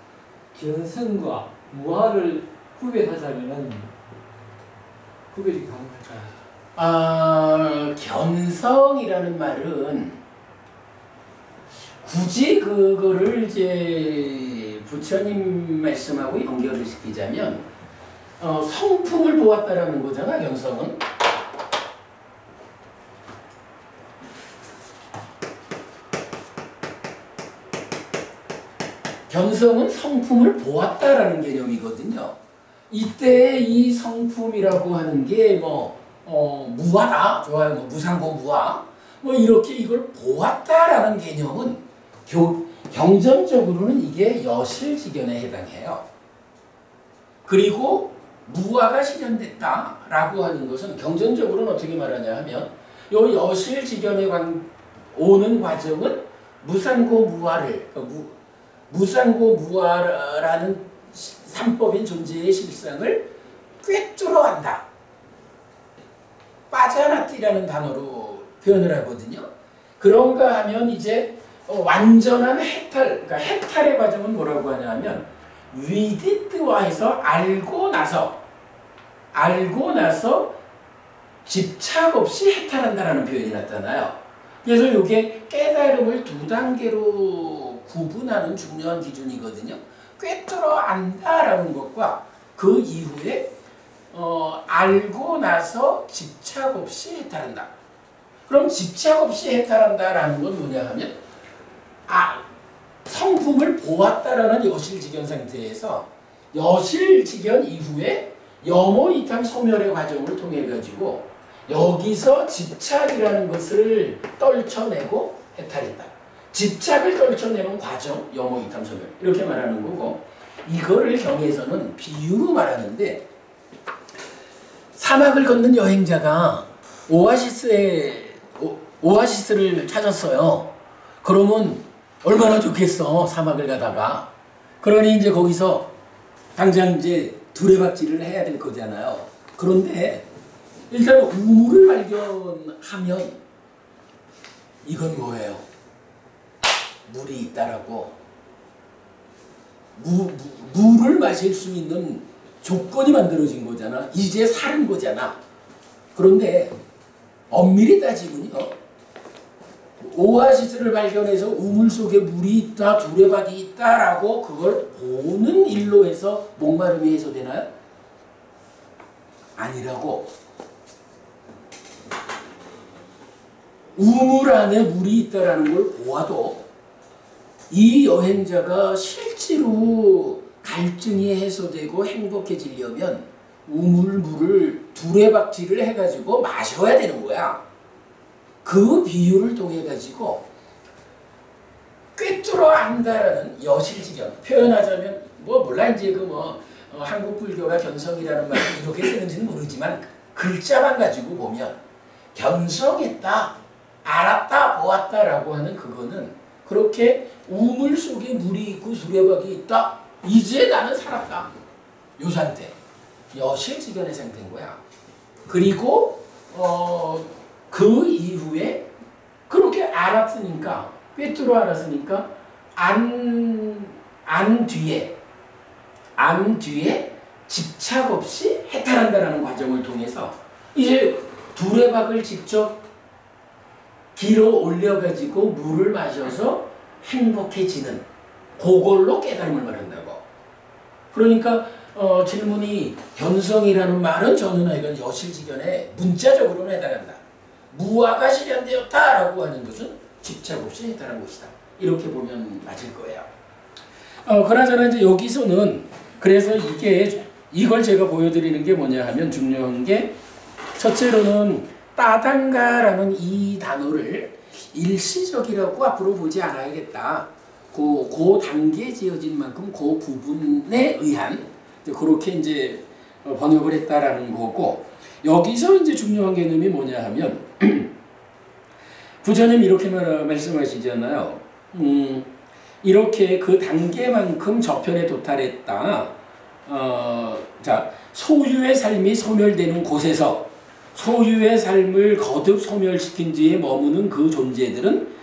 견성과 무아를 구별하자면은 구별이 가능할까요? 견성이라는 말은 굳이 그거를 이제 부처님 말씀하고 연결을 시키자면 성품을 보았다라는 거잖아. 견성은. 견성은 성품을 보았다라는 개념이거든요. 이때 이 성품이라고 하는 게 무아다. 좋아요. 무상고 무아. 이렇게 이걸 보았다라는 개념은 경전적으로는 이게 여실지견에 해당해요. 그리고 무아가 실현됐다라고 하는 것은 경전적으로는 어떻게 말하냐 하면 요 여실지견에 오는 과정은 무상고 무아를 무상고 무아라는 삼법인 존재의 실상을 꿰뚫어간다. 빠져나띠라는 단어로 표현을 하거든요. 그런가 하면 이제 완전한 해탈, 그러니까 해탈의 과정은 뭐라고 하냐면 위디트와해서 알고 나서 집착 없이 해탈한다라는 표현이 나타나요. 그래서 이게 깨달음을 두 단계로 구분하는 중요한 기준이거든요. 꿰뚫어 안다라는 것과 그 이후에 알고 나서 집착 없이 해탈한다. 그럼 집착 없이 해탈한다라는 건 뭐냐 하면 성품을 보았다라는 여실직연 상태에서 여실직연 이후에 염오이탕 소멸의 과정을 통해 가지고 여기서 집착이라는 것을 떨쳐내고 해탈했다. 집착을 떨쳐내는 과정, 염오이탕 소멸 이렇게 말하는 거고, 이거를 경에서는 비유로 말하는데, 사막을 걷는 여행자가 오아시스를 찾았어요. 그러면 얼마나 좋겠어, 사막을 가다가. 그러니 이제 거기서 당장 이제 두레박질을 해야 될 거잖아요. 그런데 일단 우물을 발견하면 이건 뭐예요? 물이 있다라고. 물을 마실 수 있는 조건이 만들어진 거잖아. 이제 사는 거잖아. 그런데 엄밀히 따지면요, 오아시스를 발견해서 우물 속에 물이 있다, 두레박이 있다라고 그걸 보는 일로 해서 목마름이 해소되나요? 아니라고. 우물 안에 물이 있다라는 걸 보아도 이 여행자가 실제로 갈증이 해소되고 행복해지려면 우물물을 두레박질을 해가지고 마셔야 되는 거야. 그 비유를 통해 가지고 꿰뚫어 안다라는 여실직연, 표현하자면 몰라 이제 한국 불교가 견성이라는 말을 이렇게 쓰는지는 모르지만 글자만 가지고 보면 견성했다, 알았다, 보았다라고 하는 그거는 그렇게 우물 속에 물이 있고 두레박이 있다, 이제 나는 살았다, 요 상태, 여실직연의 상태인 거야. 그리고 그 이후에 그렇게 알았으니까, 꿰뚫어 알았으니까 안 뒤에 집착 없이 해탈한다라는 과정을 통해서 이제 두레박을 직접 길어 올려가지고 물을 마셔서 행복해지는, 그걸로 깨달음을 말한다고. 그러니까 질문이 견성이라는 말은 저는 이건 여실직연에 문자적으로는 해당한다. 무아가 실현되었다라고 하는 것은 집착 없이 해탈한 것이다. 이렇게 보면 맞을 거예요. 그나저나 이제 여기서는 그래서 이걸 제가 보여드리는 게 뭐냐 하면 중요한 게, 첫째로는 따당가라는 이 단어를 일시적이라고 앞으로 보지 않아야겠다. 그 단계에 지어진 만큼 그 부분에 의한 그렇게 이제 번역을 했다라는 거고, 여기서 이제 중요한 개념이 뭐냐 하면 부처님 이렇게 말씀하시잖아요. 이렇게 그 단계만큼 저편에 도달했다. 자, 소유의 삶이 소멸되는 곳에서 소유의 삶을 거듭 소멸시킨 뒤에 머무는 그 존재들은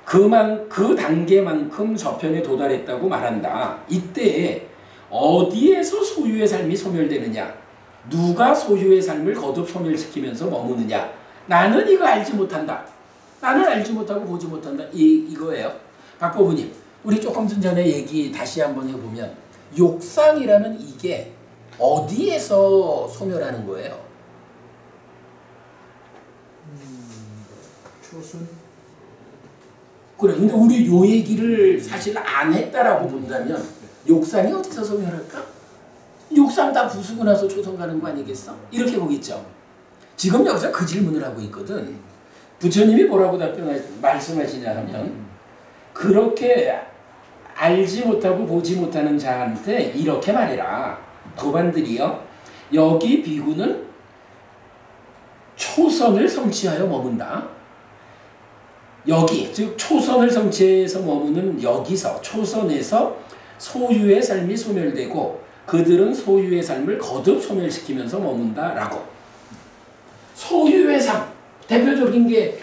그 단계만큼 저편에 도달했다고 말한다. 이때 어디에서 소유의 삶이 소멸되느냐? 누가 소유의 삶을 거듭 소멸시키면서 머무느냐? 나는 이거 알지 못한다. 나는 알지 못하고 보지 못한다. 이거예요. 박보부님, 우리 조금 전에 얘기 다시 한번 해보면 욕상이라는 이게 어디에서 소멸하는 거예요? 초순. 그래. 근데 우리 요 얘기를 사실 안 했다라고 본다면 욕상이 어디서 소멸할까? 욕상 다 부수고 나서 초선 가는 거 아니겠어? 이렇게 보겠죠. 지금 여기서 그 질문을 하고 있거든. 부처님이 뭐라고 말씀하시냐 하면, 그렇게 알지 못하고 보지 못하는 자한테 이렇게 말해라. 도반들이요, 여기 비구는 초선을 성취하여 머문다. 여기, 즉 초선을 성취해서 머무는 여기서, 초선에서 소유의 삶이 소멸되고 그들은 소유의 삶을 거듭 소멸시키면서 머문다라고. 소유의 삶, 대표적인 게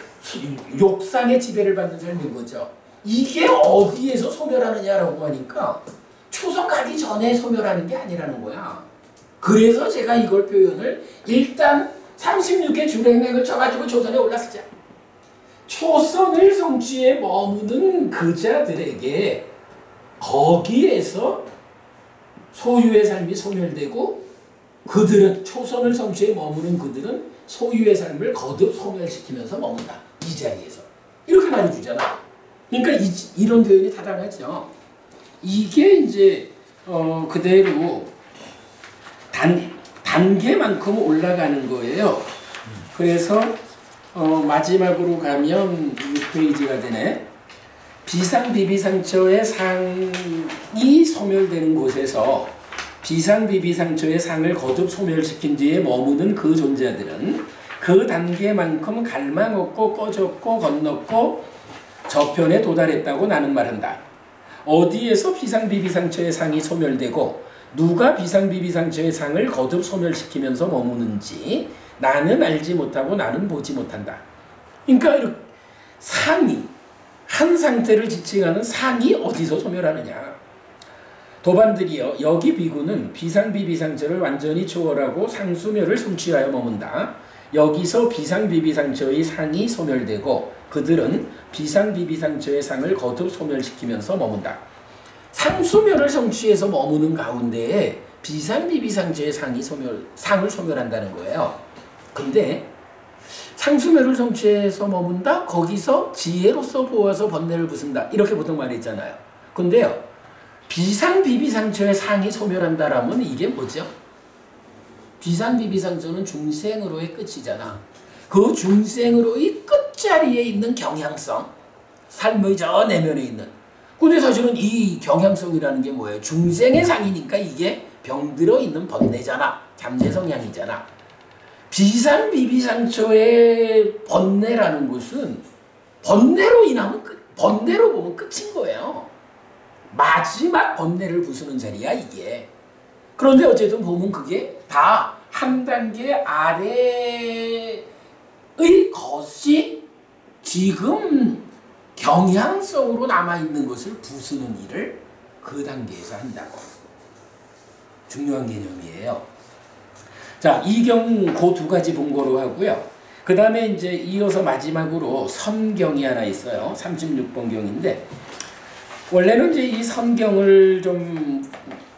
욕상의 지배를 받는 삶인 거죠. 이게 어디에서 소멸하느냐라고 하니까 초선 가기 전에 소멸하는 게 아니라는 거야. 그래서 제가 이걸 표현을 일단 36의 주랭랭을 쳐가지고 초선에 올랐었죠. 초선을 성취에 머무는 그자들에게 거기에서 소유의 삶이 소멸되고 그들은 초선을 성취에 머무는 그들은 소유의 삶을 거듭 소멸시키면서 머문다. 이 자리에서. 이렇게 말해주잖아. 그러니까 이런 표현이 타당하죠. 이게 이제 그대로 단계만큼 올라가는 거예요. 그래서 마지막으로 가면 6페이지가 되네. 비상비비상처의 상이 소멸되는 곳에서 비상비비상처의 상을 거듭 소멸시킨 뒤에 머무는 그 존재들은 그 단계만큼 갈망없고 꺼졌고 건넜고 저편에 도달했다고 나는 말한다. 어디에서 비상비비상처의 상이 소멸되고 누가 비상비비상처의 상을 거듭 소멸시키면서 머무는지 나는 알지 못하고 나는 보지 못한다. 그러니까 상이 한 상태를 지칭하는 상이 어디서 소멸하느냐. 도반들이여 여기 비구는 비상비비상처를 완전히 초월하고 상수멸을 성취하여 머문다. 여기서 비상비비상처의 상이 소멸되고 그들은 비상비비상처의 상을 거듭 소멸시키면서 머문다. 상수멸을 성취해서 머무는 가운데에 비상비비상처의 상을 소멸한다는 거예요. 근데 상수멸을 성취해서 머문다? 거기서 지혜로서 보아서 번뇌를 부순다. 이렇게 보통 말했잖아요. 근데요. 비상비비상처의 상이 소멸한다라면 이게 뭐죠? 비상비비상처는 중생으로의 끝이잖아. 그 중생으로의 끝자리에 있는 경향성, 삶의 저 내면에 있는. 근데 사실은 이 경향성이라는 게 뭐예요? 중생의 상이니까 이게 병들어 있는 번뇌잖아. 잠재 성향이잖아. 비상비비상처의 번뇌라는 것은 번뇌로 인하면 번뇌로 보면 끝인 거예요. 마지막 번뇌를 부수는 자리야 이게. 그런데 어쨌든 보면 그게 다 한 단계 아래의 것이 지금 경향성으로 남아있는 것을 부수는 일을 그 단계에서 한다고. 중요한 개념이에요. 자, 이 경우 그 두 가지 본거로 하고요. 그 다음에 이제 이어서 마지막으로 선경이 하나 있어요. 36번 경인데 원래는 이제 이 선경을 좀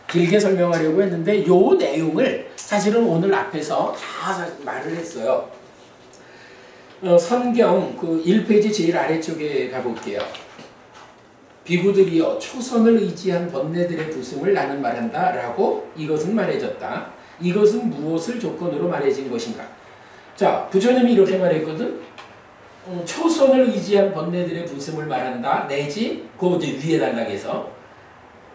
길게 설명하려고 했는데 요 내용을 사실은 오늘 앞에서 다 말을 했어요. 선경 그 1페이지 제일 아래쪽에 가볼게요. 비구들이여 초선을 의지한 번뇌들의 부승을 나는 말한다 라고 이것은 말해졌다. 이것은 무엇을 조건으로 말해진 것인가. 자, 부처님이 이렇게 말했거든. 초선을 의지한 번뇌들의 부승을 말한다. 내지 그 이제 위에 단락에서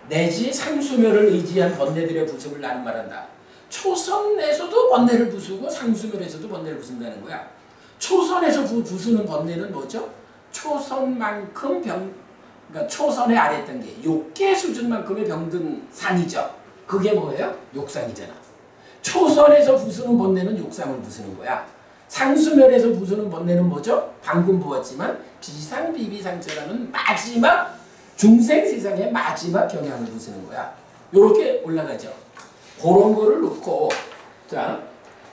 내지 상수멸을 의지한 번뇌들의 부승을 나는 말한다. 초선에서도 번뇌를 부수고 상수멸에서도 번뇌를 부순다는 거야. 초선에서 부수는 번뇌는 뭐죠? 초선만큼 그러니까 초선의 아래 단계, 욕계 수준만큼의 병든 상이죠. 그게 뭐예요? 욕상이잖아. 초선에서 부수는 번뇌는 욕상을 부수는 거야. 상수멸에서 부수는 번뇌는 뭐죠? 방금 보았지만 비상비비상처라는 마지막 중생 세상의 마지막 경향을 부수는 거야. 요렇게 올라가죠. 그런 거를 놓고 자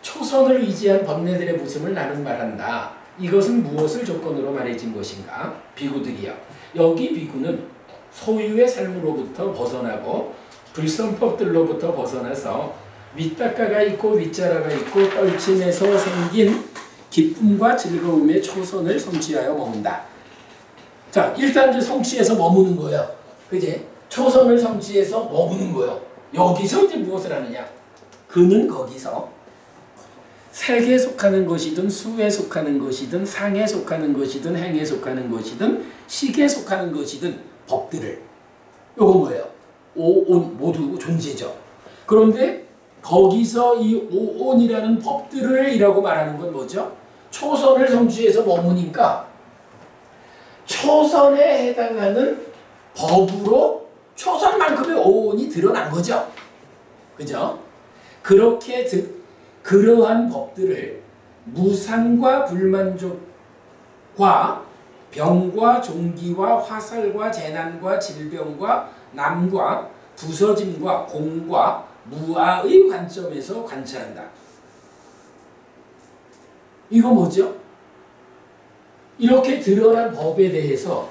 초선을 의지한 번뇌들의 부승을 나는 말한다. 이것은 무엇을 조건으로 말해진 것인가? 비구들이여. 여기 비구는 소유의 삶으로부터 벗어나고 불성법들로부터 벗어나서 윗닦아가 있고 윗자라가 있고 떨침에서 생긴 기쁨과 즐거움의 초선을 성취하여 머문다. 자, 일단 이제 성취해서 머무는 거예요. 그지? 초선을 성취해서 머무는 거예요. 여기서 이제 무엇을 하느냐? 그는 거기서 색에 속하는 것이든 수에 속하는 것이든 상에 속하는 것이든 행에 속하는 것이든 식에 속하는 것이든 법들을 요거 뭐예요? 오온 모두 존재죠. 그런데 거기서 이 오온이라는 법들을 이라고 말하는 건 뭐죠? 초선을 성취해서 머무니까 초선에 해당하는 법으로 초선만큼의 오온이 드러난 거죠. 그죠? 그렇게 그러한 법들을 무상과 불만족의 병과 종기와 화살과 재난과 질병과 남과 부서짐과 공과 무아의 관점에서 관찰한다. 이거 뭐죠? 이렇게 드러난 법에 대해서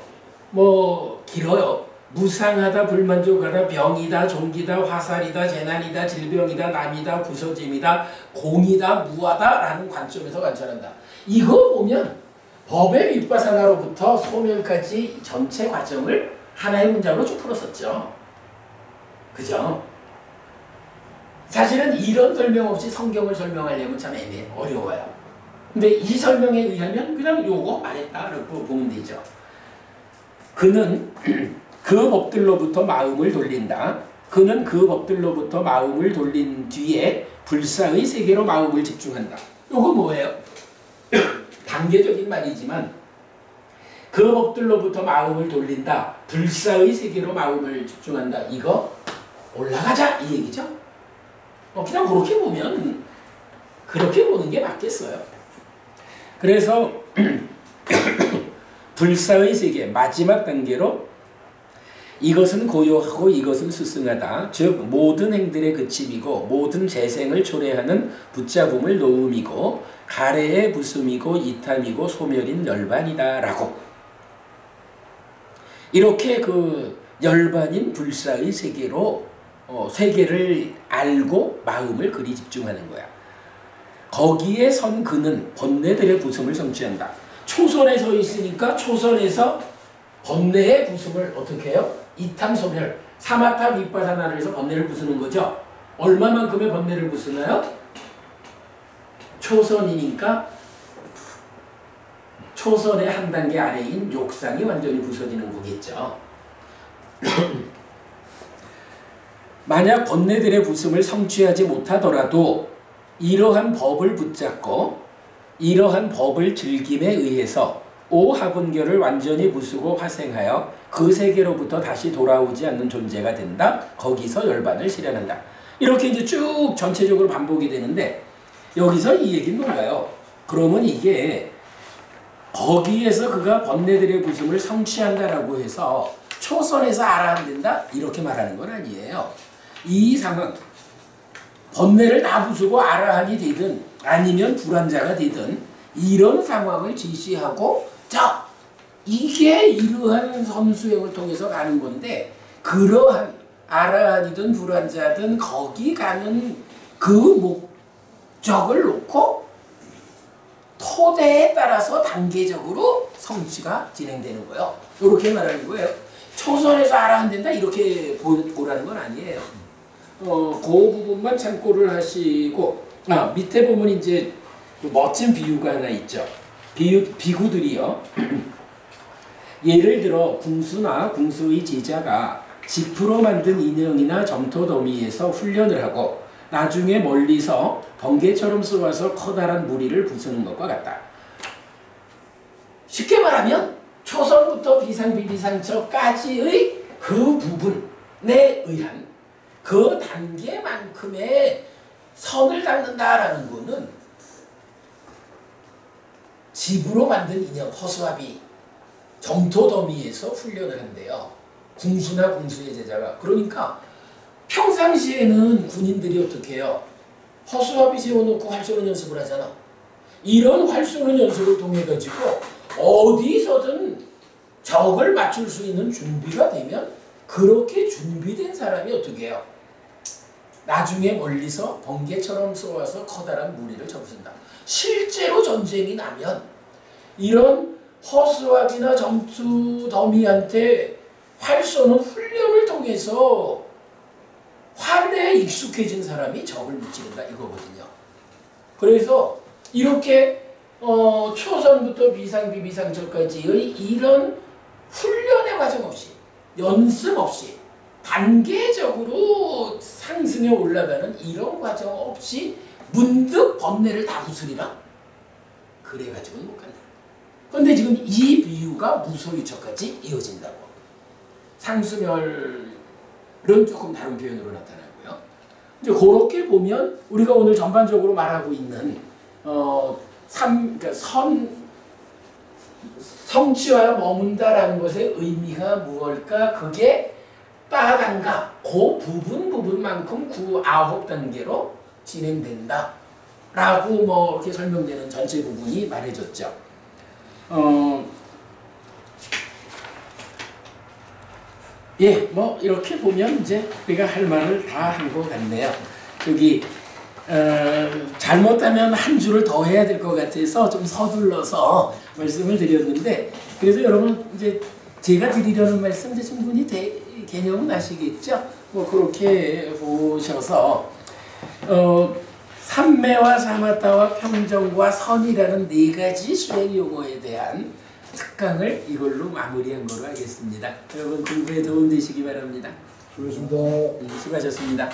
뭐 길어요. 무상하다, 불만족하다, 병이다, 종기다, 화살이다, 재난이다, 질병이다, 남이다, 부서짐이다, 공이다, 무하다 라는 관점에서 관찰한다. 이거 보면 법의 윗바사나로부터 소멸까지 전체 과정을 하나의 문장으로 쭉 풀었었죠. 그죠? 사실은 이런 설명 없이 성경을 설명하려면 참 어려워요. 근데 이 설명에 의하면 그냥 요거 말했다라고 보면 되죠. 그는 그 법들로부터 마음을 돌린다. 그는 그 법들로부터 마음을 돌린 뒤에 불사의 세계로 마음을 집중한다. 요거 뭐예요? 단계적인 말이지만 그 법들로부터 마음을 돌린다. 불사의 세계로 마음을 집중한다. 이거 올라가자 이 얘기죠. 그냥 그렇게 보면 그렇게 보는 게 맞겠어요. 그래서 불사의 세계 마지막 단계로 이것은 고요하고 이것은 스승하다. 즉 모든 행들의 그침이고 모든 재생을 초래하는 붙잡음을 놓음이고 가래의 부숨이고 이탐이고 소멸인 열반이다 라고 이렇게 그 열반인 불사의 세계로 세계를 알고 마음을 그리 집중하는 거야. 거기에 선 그는 번뇌들의 부숨을 성취한다. 초선에 서 있으니까 초선에서 번뇌의 부숨을 어떻게 해요? 이탐 소멸, 사마타 윗바사나를 해서 번뇌를 부수는 거죠. 얼마만큼의 번뇌를 부수나요? 초선이니까 초선의 한 단계 아래인 욕상이 완전히 부서지는 거겠죠. 만약 번뇌들의 부숨을 성취하지 못하더라도 이러한 법을 붙잡고 이러한 법을 즐김에 의해서 오하분결을 완전히 부수고 화생하여 그 세계로부터 다시 돌아오지 않는 존재가 된다. 거기서 열반을 실현한다. 이렇게 이제 쭉 전체적으로 반복이 되는데 여기서 이 얘기는 뭔가요? 그러면 이게 거기에서 그가 번뇌들의 부숨을 성취한다라고 해서 초선에서 알아낸다? 이렇게 말하는 건 아니에요. 이 상황 번뇌를 다 부수고 아라한이 되든 아니면 불환자가 되든 이런 상황을 지시하고 자 이게 이러한 선수행을 통해서 가는 건데 그러한 아라한이든 불환자든 거기 가는 그 목적을 놓고 토대에 따라서 단계적으로 성취가 진행되는 거예요. 이렇게 말하는 거예요. 초선에서 아라한 된다 이렇게 보라는 건 아니에요. 그 부분만 참고를 하시고 밑에 보면 이제 멋진 비유가 하나 있죠. 비구들이요. 예를 들어 궁수나 궁수의 제자가 지프로 만든 인형이나 점토 더미에서 훈련을 하고 나중에 멀리서 번개처럼 쏘아서 커다란 무리를 부수는 것과 같다. 쉽게 말하면 초선부터 비상비비상처까지의 그 부분에 의한 그 단계만큼의 선을 닦는다라는 거는 집으로 만든 인형 허수아비 점토 더미에서 훈련을 한대요. 궁수나 궁수의 제자가. 그러니까 평상시에는 군인들이 어떻게 해요? 허수아비 세워놓고 활 쏘는 연습을 하잖아. 이런 활 쏘는 연습을 통해 가지고 어디서든 적을 맞출 수 있는 준비가 되면 그렇게 준비된 사람이 어떻게 해요? 나중에 멀리서 번개처럼 쏘아서 커다란 무리를 접습니다. 실제로 전쟁이 나면 이런 허수아비나 점투 더미한테 활 쏘는 훈련을 통해서 활에 익숙해진 사람이 적을 무찌른다 이거거든요. 그래서 이렇게 초선부터 비상비비상처까지의 이런 훈련의 과정 없이 연습 없이 단계적으로 상승해 올라가는 이런 과정 없이 문득 번뇌를 다 부수리라? 그래가지고는 못 간다. 그런데 지금 이 비유가 무소유처까지 이어진다고. 상수멸은 조금 다른 표현으로 나타나고요. 이제 그렇게 보면 우리가 오늘 전반적으로 말하고 있는 그러니까 성취하여 머문다라는 것의 의미가 무엇일까? 그게 빠단가 그 부분만큼 9, 9단계로 진행된다 라고 뭐 이렇게 설명되는 전체 부분이 말해줬죠. 예, 뭐 이렇게 보면 이제 우리가 할 말을 다 한 것 같네요. 저기 잘못하면 한 줄을 더 해야 될 것 같아서 좀 서둘러서 말씀을 드렸는데, 그래서 여러분 이제 제가 드리려는 말씀 이제 충분히 개념은 아시겠죠? 뭐 그렇게 보셔서 삼매와 사마타와 평정과 선이라는 네 가지 수행 용어에 대한 특강을 이걸로 마무리한 거로 하겠습니다. 여러분 공부에 도움 되시기 바랍니다. 수고하셨습니다. 수고하셨습니다.